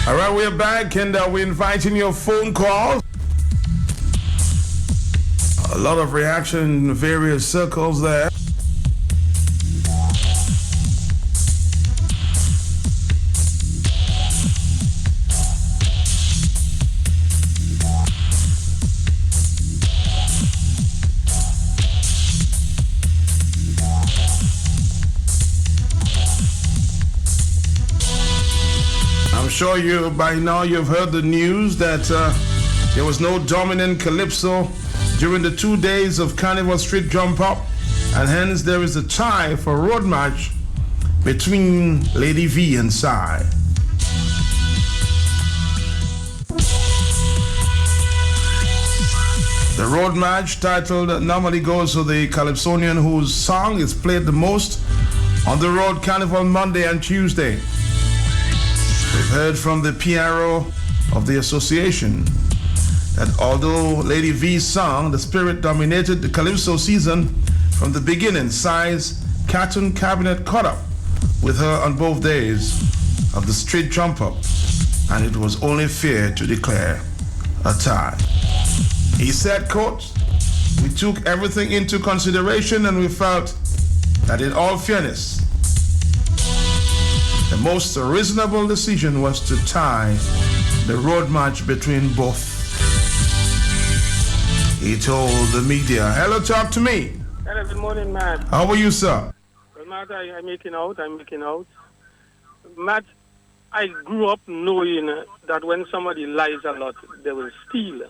All right, we're back, and we're inviting your phone calls. A lot of reaction in various circles there. I'm sure you by now you've heard the news that there was no dominant calypso during the 2 days of Carnival Street Jump Up, and hence there is a tie for road march between Lady V and Psy. The road march titled normally goes to the Calypsonian whose song is played the most on the road Carnival Monday and Tuesday. We've heard from the PRO of the association that although Lady V's song, The Spirit, dominated the Calypso season from the beginning, Psy's Cartoon Cabinet caught up with her on both days of the street jump up, and it was only fair to declare a tie. He said, quote, "We took everything into consideration and we felt that in all fairness, the most reasonable decision was to tie the road march between both." He told the media. Hello, talk to me. Hello, good morning, Matt. How are you, sir? Well, Matt, I'm making out. Matt, I grew up knowing that when somebody lies a lot, they will steal.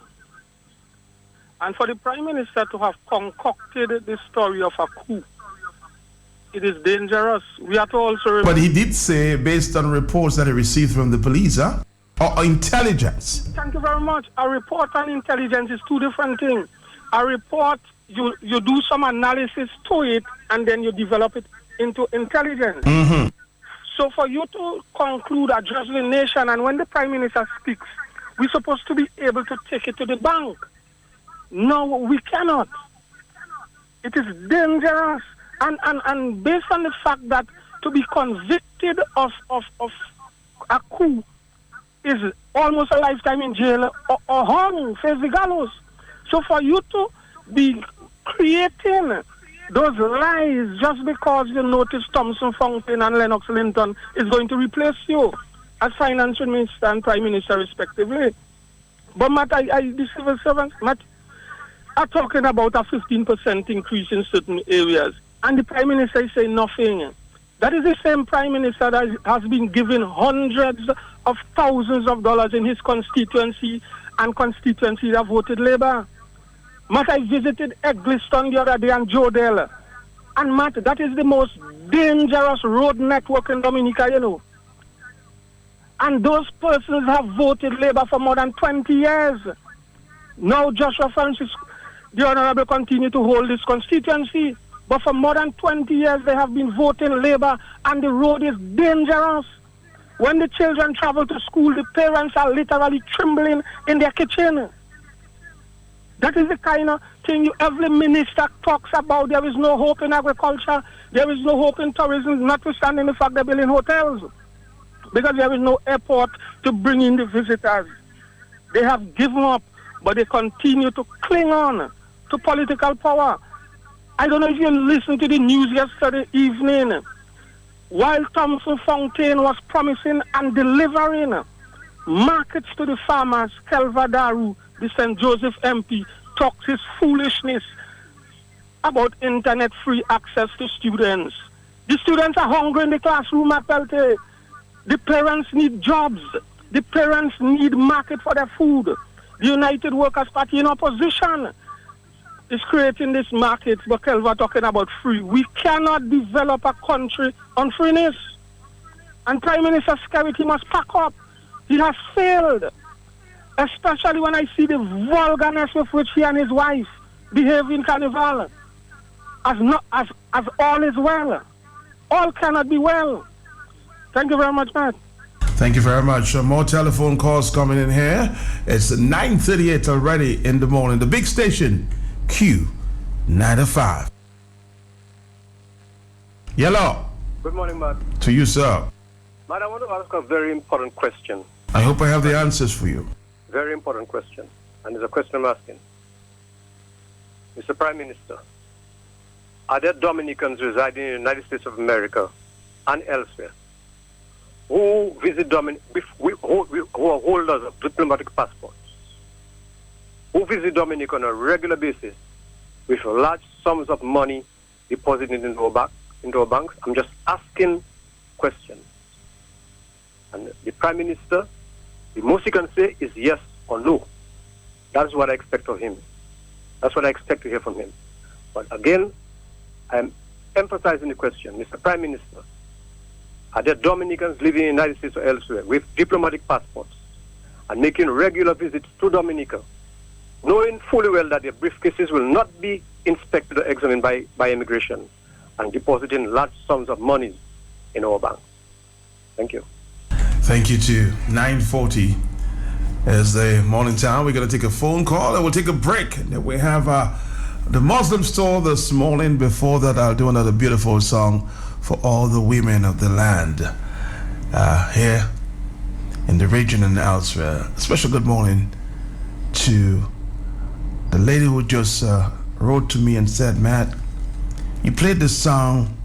And for the Prime Minister to have concocted the story of a coup, it is dangerous. We have to also remember. But he did say, based on reports that he received from the police, huh? or intelligence? Thank you very much. A report and intelligence is two different things. A report, you do some analysis to it, and then you develop it into intelligence. Mm-hmm. So for you to conclude, address the nation, and when the Prime Minister speaks, we're supposed to be able to take it to the bank. No, we cannot. It is dangerous. And based on the fact that to be convicted of a coup is almost a lifetime in jail or hung, face the gallows. So for you to be creating those lies just because you notice Thompson Fontaine and Lennox Linton is going to replace you as finance minister and prime minister respectively. But Matt, the civil servants, Matt, are talking about a 15% increase in certain areas. And the prime minister is saying nothing. That is the same prime minister that has been given hundreds of thousands of dollars in his constituency and constituencies that voted Labour. Matt, I visited Eggleston the other day and Jodel. And Matt, that is the most dangerous road network in Dominica, you know. And those persons have voted Labour for more than 20 years. Now Joshua Francis, the Honourable, continue to hold this constituency. But for more than 20 years, they have been voting Labour, and the road is dangerous. When the children travel to school, the parents are literally trembling in their kitchen. That is the kind of thing every minister talks about. There is no hope in agriculture. There is no hope in tourism, notwithstanding the fact they're building hotels. Because there is no airport to bring in the visitors. They have given up, but they continue to cling on to political power. I don't know if you listened to the news yesterday evening. While Thompson Fontaine was promising and delivering markets to the farmers, Kelva Daru, the St. Joseph MP, talks his foolishness about internet-free access to students. The students are hungry in the classroom at Pelte. The parents need jobs. The parents need market for their food. The United Workers' Party in opposition is creating this market, but Kelva talking about free. We cannot develop a country on freeness. And Prime Minister Skerrit must pack up. He has failed. Especially when I see the vulgarness with which he and his wife behave in Carnival. As all is well. All cannot be well. Thank you very much, Matt. Thank you very much. More telephone calls coming in here. It's 9:38 already in the morning. The big station, Q95. Yellow. Good morning, Matt. To you, sir. Matt, I want to ask a very important question. I hope I have the answers for you. Very important question. And it's a question I'm asking. Mr. Prime Minister, are there Dominicans residing in the United States of America and elsewhere who visit who are holders of diplomatic passports, who visit Dominica on a regular basis with large sums of money deposited into our banks? I'm just asking questions. And the Prime Minister, the most he can say is yes or no. That's what I expect of him. That's what I expect to hear from him. But again, I'm emphasizing the question. Mr. Prime Minister, are there Dominicans living in the United States or elsewhere with diplomatic passports and making regular visits to Dominica, knowing fully well that their briefcases will not be inspected or examined by immigration, and depositing large sums of money in our bank? Thank you. Thank you too. 9:40 is the morning time. We're going to take a phone call and we'll take a break. And then we have the Muslim store this morning. Before that, I'll do another beautiful song for all the women of the land here in the region and elsewhere. A special good morning to the lady who just wrote to me and said, Matt, you played this song,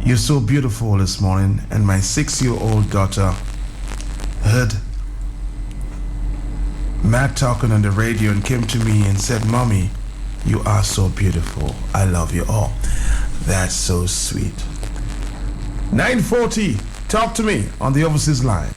You're So Beautiful, this morning, and my 6-year-old daughter heard Matt talking on the radio and came to me and said, Mommy, you are so beautiful. I love you all. That's so sweet. 9:40, talk to me on the overseas line.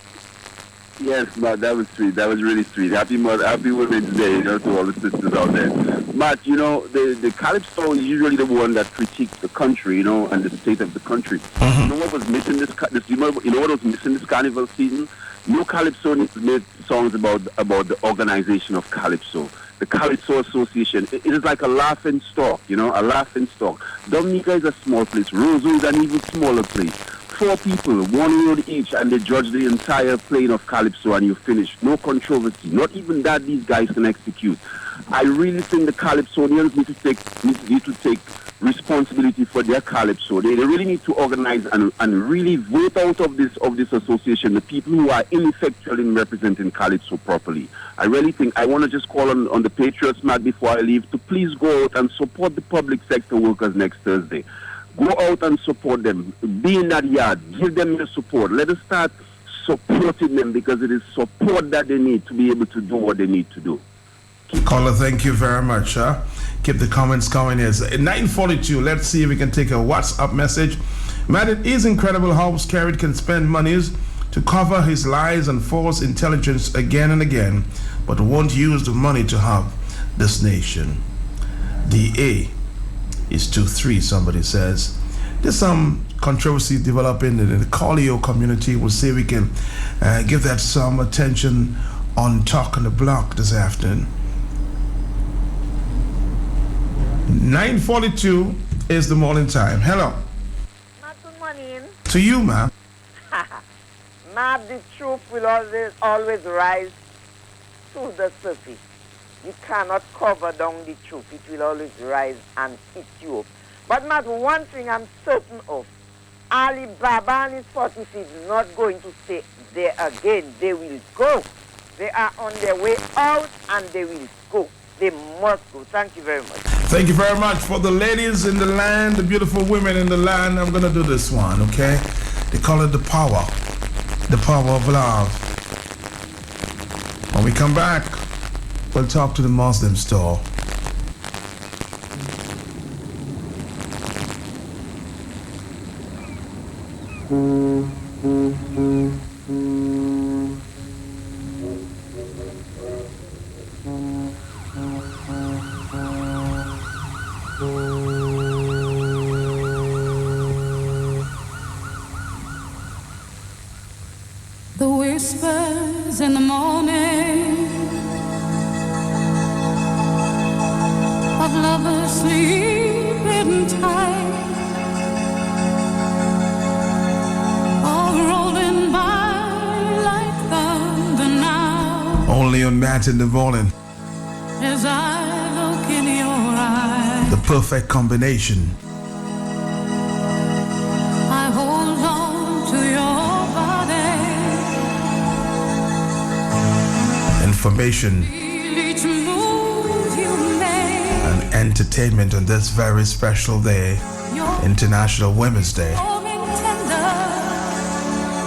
Yes, Matt, that was sweet. That was really sweet. Happy Women's Day, you know, to all the sisters out there. Matt, you know, the Calypso is usually the one that critiques the country, you know, and the state of the country. You know what was missing you know what was missing this carnival season? No Calypso made songs about the organization of Calypso. The Calypso Association. It is like a laughing stock, you know, a laughing stock. Dominica is a small place. Roseau is an even smaller place. 4 people, 1 road each, and they judge the entire plane of Calypso, and you finish. No controversy. Not even that these guys can execute. I really think the Calypsonians need to take responsibility for their Calypso. They really need to organize and really vote out of this association the people who are ineffectual in representing Calypso properly. I really think I want to just call on the Patriots, Matt, before I leave, to please go out and support the public sector workers next Thursday. Go out and support them. Be in that yard. Give them your support. Let us start supporting them, because it is support that they need to be able to do what they need to do. Caller, thank you very much. Keep the comments coming. It's 9:42. Let's see if we can take a WhatsApp message. Man, it is incredible how Skerrit can spend monies to cover his lies and false intelligence again and again, but won't use the money to have this nation. DA is 2-3, somebody says. There's some controversy developing in the Collio community. We'll see if we can give that some attention on Talk on the Block this afternoon. 9:42 is the morning time. Hello. Good morning. To you, ma'am. Ma'am, the truth will always rise to the surface. You cannot cover down the truth. It will always rise and eat you up. But Matt, one thing I'm certain of, Alibaba and his forces is not going to stay there again. They will go. They are on their way out, and they will go. They must go. Thank you very much. Thank you very much. For the ladies in the land, the beautiful women in the land, I'm going to do this one, okay? They call it the power of love. When we come back, we'll talk to the Muslim store. The whispers in the morning of lovers sleeping tight are rolling by like thunder now. Only on Matt in the morning. As I look in your eyes, The perfect combination. I hold on to your body. Information Each move you make, and entertainment on this very special day, International Women's Day. loving tender,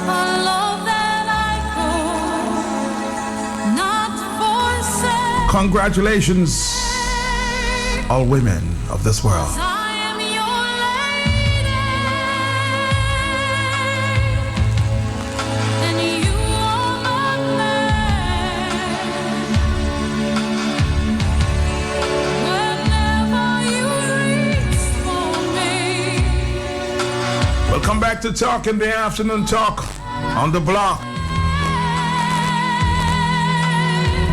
a love that I could not forsake. Congratulations, all women of this world. I am your lady, and you are my man. Whenever you reach for me, We'll come back to talk in the afternoon talk on the block.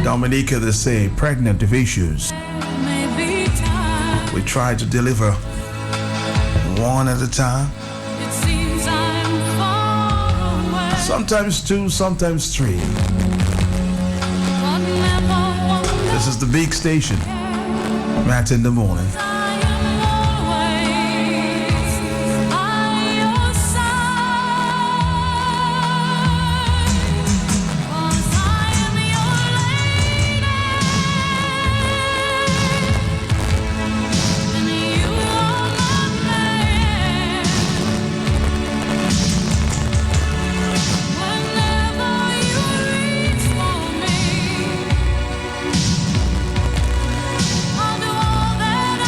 Dominica, they say, pregnant of issues. maybe time. We try to deliver one at a time. It seems I'm far away, Sometimes two, sometimes three. but never one This is the big station. Matt in the morning. always by your side. 'Cause I am your lady, and you are my man. Whenever you reach for me, I'll do all that I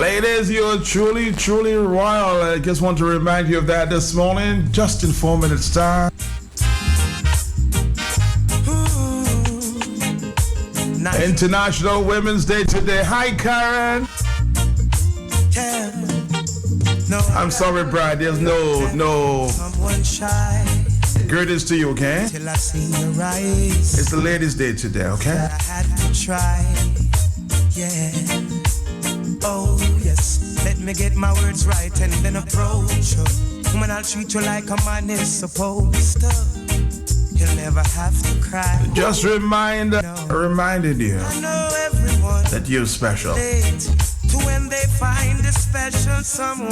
Ladies, you're truly, truly royal. I just want to remind you of that this morning, just in 4 minutes time. International Women's Day today. Hi, Karen. I'm sorry, Brad. There's no. Greetings to you, okay? It's the Ladies' Day today, okay? I had to try, yeah. Oh, yes. Let me get my words right and then approach you. Woman, I'll treat you like a man is supposed to. You'll never have to cry. Just reminding you that you're special. To when they find a special someone,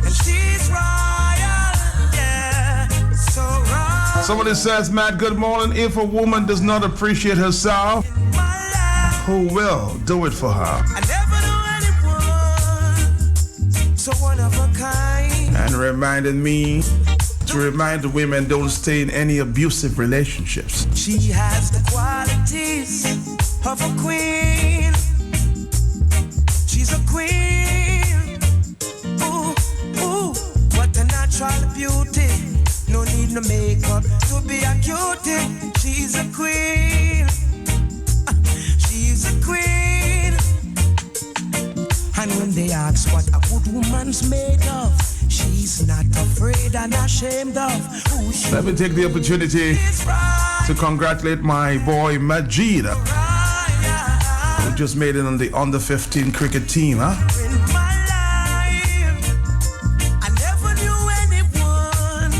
and she's royal, yeah, so royal. Somebody says, Matt, good morning. If a woman does not appreciate herself, who will do it for her? I never knew anyone so one of a kind. And reminding me to remind the women don't stay in any abusive relationships. She has the qualities of a queen. She's a queen. Ooh, ooh, what a natural beauty. No need no makeup to be a cutie. She's a queen. She's a queen. And when they ask what a good woman's made of, she's not afraid and ashamed of who she is. Let me take the opportunity to congratulate my boy Majid, who just made it on the under 15 cricket team, huh? In my life, I never knew anyone.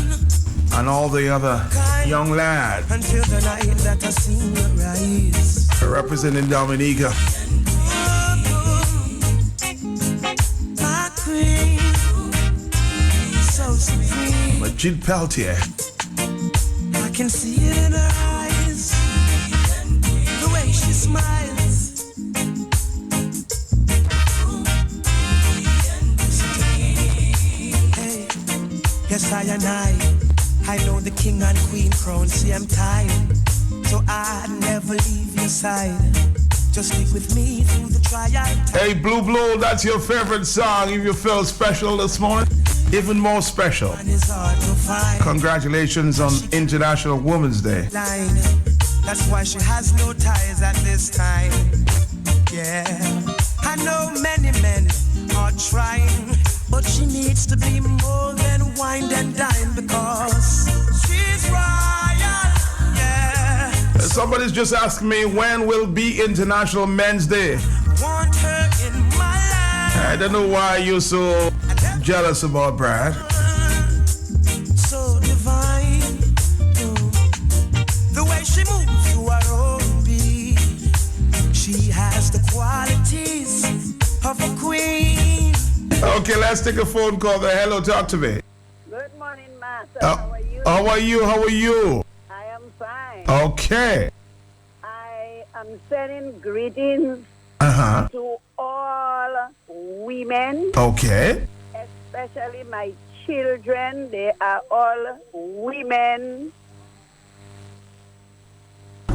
And all the other young lads Until the night that I seen your eyes. representing Dominica. My queen, so supreme. Majid Peltier. I can see it in her eyes, the way she smiles. Hey, yes, I know the king and queen crown, same time. So I'd never leave your side. Just stick with me through the trial time. Hey, Blue Blue, that's your favorite song. If you feel special this morning, even more special. It's hard to find. Congratulations on International Women's Day. Line. That's why she has no ties at this time. Yeah, I know many men are trying, but she needs to be more than wine and dine because she's royal. Yeah. Somebody's just asking me when will be International Men's Day. Want her in my life. I don't know why you're so jealous about Brad. So divine. The way she moves to her own beat. She has the qualities of a queen. Okay, let's take a phone call there. Hello, talk to me. Good morning, Master. How are you? How are you? How are you? I am fine. Okay. I am sending greetings to all women. Okay. Especially my children. They are all women.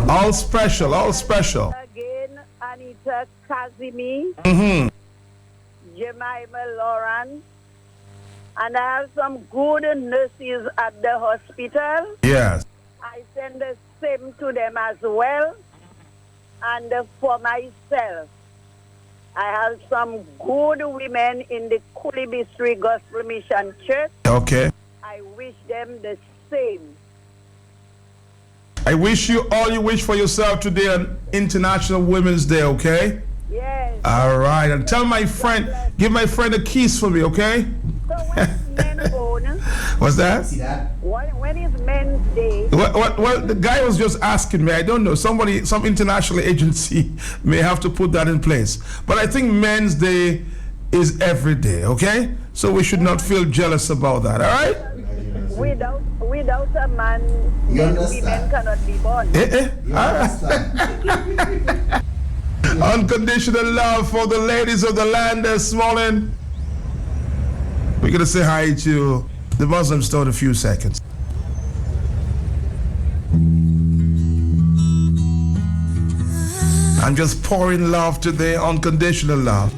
All special, all special. Again, Anita Kazimi. Jemima Lawrence. And I have some good nurses at the hospital. Yes. I send the same to them as well. And for myself, I have some good women in the Kulibistri Gospel Mission Church. Okay. I wish them the same. I wish you all you wish for yourself today on International Women's Day, okay? Yes. All right. And tell my friend, give my friend a kiss for me, okay? So when is Men born? What's that? When is Men's Day? Well, the guy was just asking me. I don't know. Some international agency may have to put that in place. But I think Men's Day is every day, okay? So we should not feel jealous about that, all right? Without a man, women cannot be born. Unconditional love for the ladies of the land this morning. We're going to say hi to the Muslim store in a few seconds. I'm just pouring love today, unconditional love.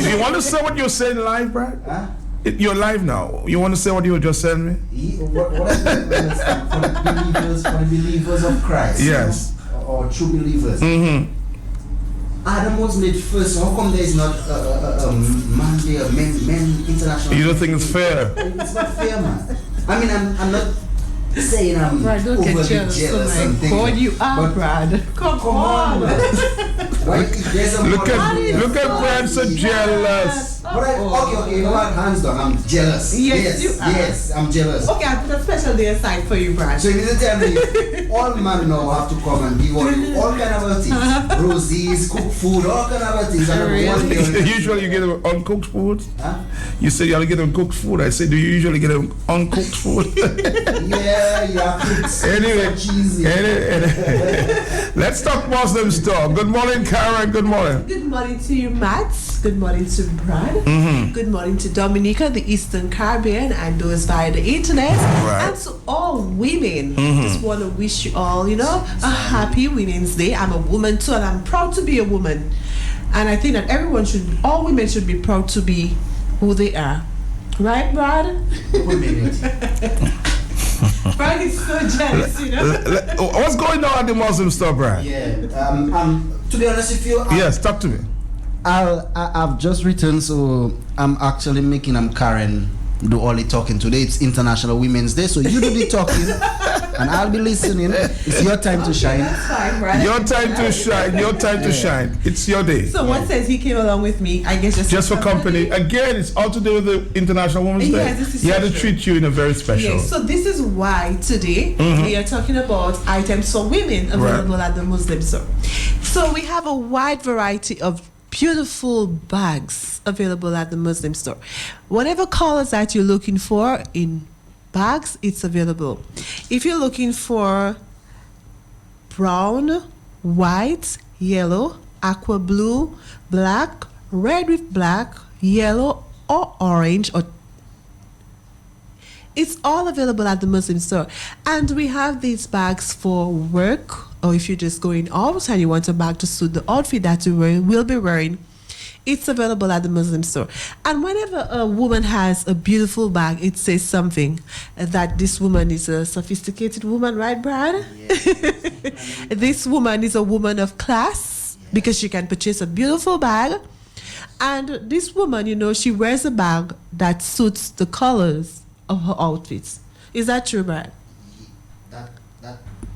You want to say what you're saying live, Brad? Huh? You're live now. You want to say what you were just saying me? What I understand for the believers of Christ. Yes. Or true believers. Mm-hmm. Adam was made first. How come there is not man there, men international? You don't think it's fair? It's not fair, man. I mean, I'm not saying I'm Brad, don't get overly jealous. jealous Oh and my things. God, you are, But Brad. Come on. Look at Brad so jealous. But okay, you know what? Hands down, I'm jealous. Yes, you are. Yes, I'm jealous. Okay, I put a special day aside for you, Brad. So you need to tell me, all men now have to come and give all kind of things. Rosies, cook food, all kind of things. Usually you get them uncooked food? Huh? You say you get them cooked food. I say, do you usually get them uncooked food? yeah. Anyway, let's talk Muslim store. Good morning, Karen. Good morning. Good morning to you, Matt. Good morning to Brad. Mm-hmm. Good morning to Dominica, the Eastern Caribbean, and those via the internet. Right. And to all women. Mm-hmm. Just want to wish you all, a happy Women's Day. I'm a woman too, and I'm proud to be a woman. And I think that all women should be proud to be who they are. Right, Brad? Brad is so jealous, What's going on at the Muslim store, Brad? Yeah. To be honest with you, yes, talk to me. I've just returned, so I'm actually making Karen do all the talking today. It's International Women's Day, so you do the talking, and I'll be listening. It's your time to shine. That's fine, Brad. Your time to shine. Your time to shine. It's your day. So what says he came along with me? I guess just for company. Again, it's all to do with the International Women's Day. This is he had to true. treat you in a very special. Yes, so this is why today we are talking about items for women available at the Muslim store. So we have a wide variety of beautiful bags available at the Muslim store. Whatever colors that you're looking for in bags, it's available. If you're looking for brown, white, yellow, aqua blue, black, red with black, yellow, or orange, it's all available at the Muslim store. And we have these bags for work, or if you're just going out and you want a bag to suit the outfit that you will be wearing, it's available at the Muslim store. And whenever a woman has a beautiful bag, it says something that this woman is a sophisticated woman, right, Brad? Yes. This woman is a woman of class because she can purchase a beautiful bag. And this woman, she wears a bag that suits the colors of her outfits. Is that true, Brad?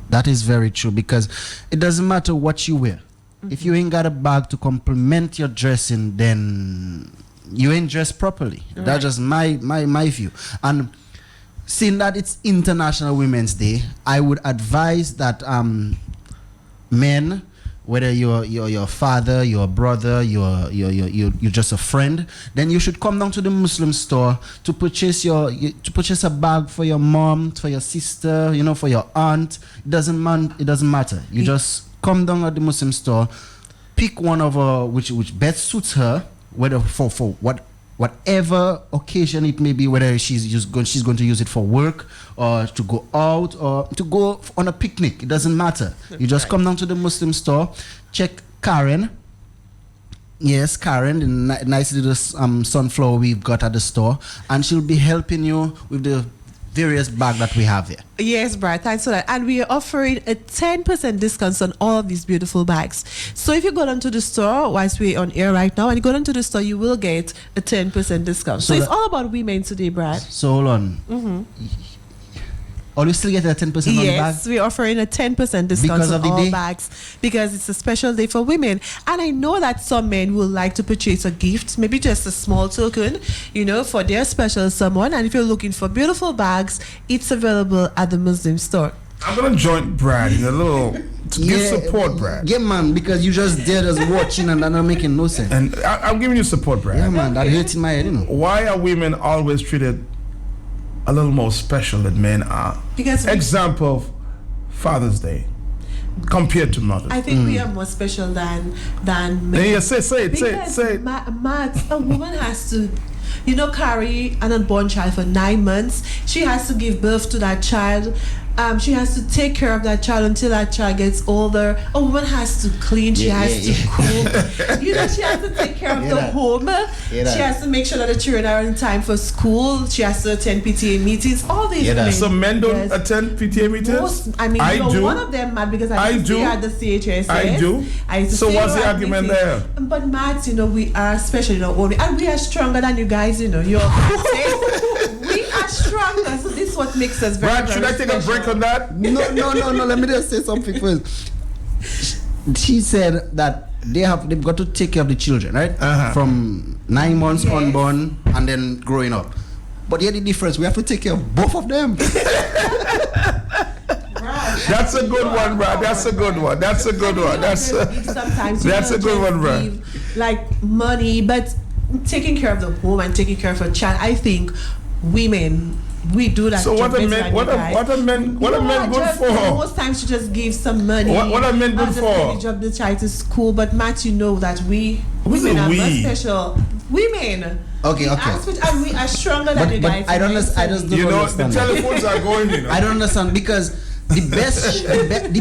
That is very true, because it doesn't matter what you wear. If you ain't got a bag to complement your dressing, then you ain't dressed properly. Right. That's just my view. And seeing that it's International Women's Day, I would advise that men, whether you're your father, your brother, you're just a friend, then you should come down to the Muslim store to purchase a bag for your mom, for your sister, for your aunt. It doesn't matter. You just come down at the Muslim store, pick one of her which best suits her, whether for whatever occasion it may be, whether she's going to use it for work or to go out or to go on a picnic. It doesn't matter. You just come down to the Muslim store, check Karen. Yes, Karen, the nice little sunflower we've got at the store, and she'll be helping you with the various bags that we have here. Yes, Brad, thanks for that. And we are offering a 10% discount on all of these beautiful bags. So if you go down to the store, whilst we're on air right now, and you go down to the store, you will get a 10% discount. So it's all about women today, Brad. So hold on. Or you still get a 10% on the bag? Yes, we're offering a 10% discount because on all bags because it's a special day for women. And I know that some men will like to purchase a gift, maybe just a small token, for their special someone. And if you're looking for beautiful bags, it's available at the Muslim store. I'm going to join Brad in a little to give support, Brad. Yeah, man, because you just there just watching and not making no sense. And I'm giving you support, Brad. Yeah, man, that hurts in my head, Why are women always treated a little more special than men are? Because example, Father's Day compared to Mother's Day. I think we are more special than men. Yeah, say it. Matt, a woman has to, carry an unborn child for 9 months. She has to give birth to that child. She has to take care of that child until that child gets older. A woman has to clean. She has to cook. You know, she has to take care of the home. She has to make sure that the children are in time for school. She has to attend PTA meetings. All these things. So men don't attend PTA meetings? I do. One of them, Matt, because I do at the CHS. I do. So what's the argument there? But Matt, you know, we are special in our own way, and we are stronger than you guys. You know, we are stronger. So this is what makes us very. Brad, should I take a break on that? No. Let me just say something first. She said that they've got to take care of the children, right? From 9 months unborn and then growing up. But here the difference, we have to take care of both of them. That's a good one, Brad. That's a good one. That's a good one. That's a good one, Brad. Like money, but taking care of the home and taking care of a child, I think women, we do that. So what are men good for? Most times you just give some money. What are men good for? Drop the child to school, but Matt, you know that women are more special. Women. Okay. And we are stronger than you guys. I don't understand. The telephones are going. You know. I don't understand because the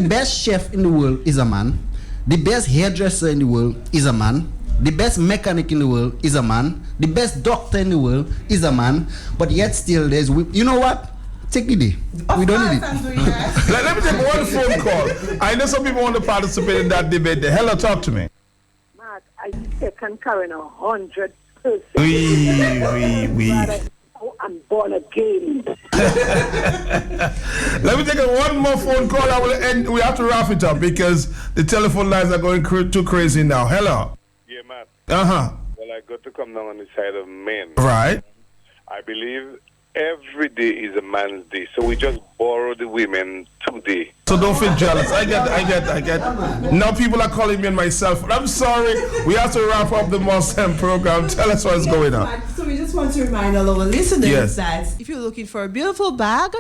best chef in the world is a man. The best hairdresser in the world is a man. The best mechanic in the world is a man. The best doctor in the world is a man. But yet still there's... You know what? Take the day. We don't need it. Let me take one phone call. I know some people want to participate in that debate. Hello, talk to me. Mark, I second Karen 100%. I'm born again. Let me take one more phone call. I will end. We have to wrap it up because the telephone lines are going too crazy now. Hello. Yeah, Matt. Well, I got to come down on the side of men. Right. I believe every day is a man's day, so we just borrow the women today. So don't feel jealous. I get. Now people are calling me and myself. I'm sorry. We have to wrap up the Muslim program. Tell us what's going on. So we just want to remind all our listeners that if you're looking for a beautiful bag,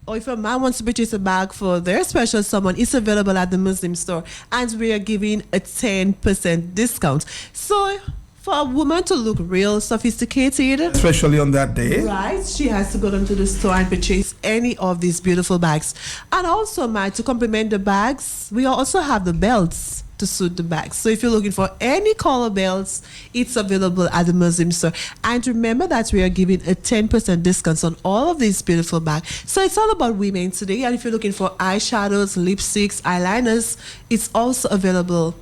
or if a man wants to purchase a bag for their special someone, it's available at the Muslim store, and we are giving a 10% discount. So for a woman to look real sophisticated, especially on that day, right, she has to go down to the store and purchase any of these beautiful bags. And also, Mike, to complement the bags, we also have the belts to suit the bags. So if you're looking for any color belts, it's available at the Muslim store. And remember that we are giving a 10% discount on all of these beautiful bags. So it's all about women today. And if you're looking for eyeshadows, lipsticks, eyeliners, it's also available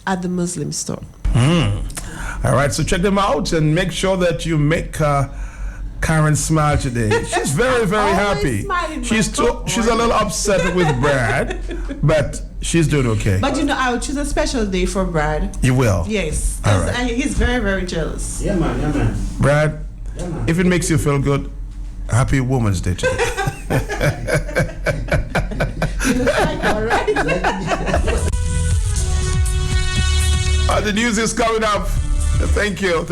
at the Muslim store. All right, so check them out and make sure that you make Karen smile today. She's very, very happy. She's a little upset with Brad, but she's doing okay. But you know, I would choose a special day for Brad. You will? Yes. All right. He's very, very jealous. Yeah, man. Brad, if it makes you feel good, happy Women's Day today. All right. The news is coming up. Thank you.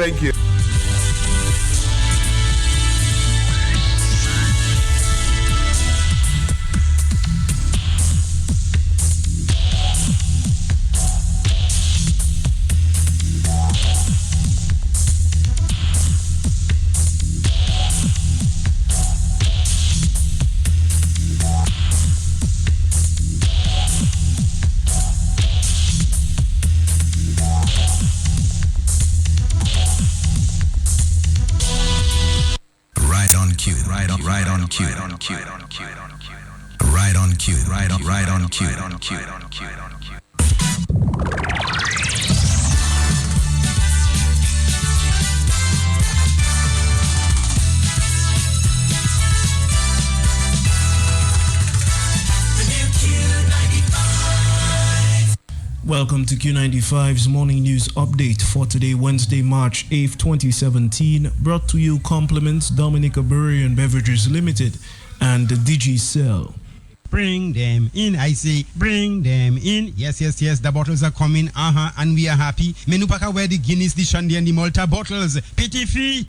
Right on cue. Welcome to Q95's morning news update for today, Wednesday, March 8th, 2017. Brought to you compliments Dominica Brewery and Beverages Limited and Digicel. Bring them in, I say, bring them in. Yes, the bottles are coming, and we are happy. Menupaka where the Guinness, the Shandy and the Malta bottles. Pity free.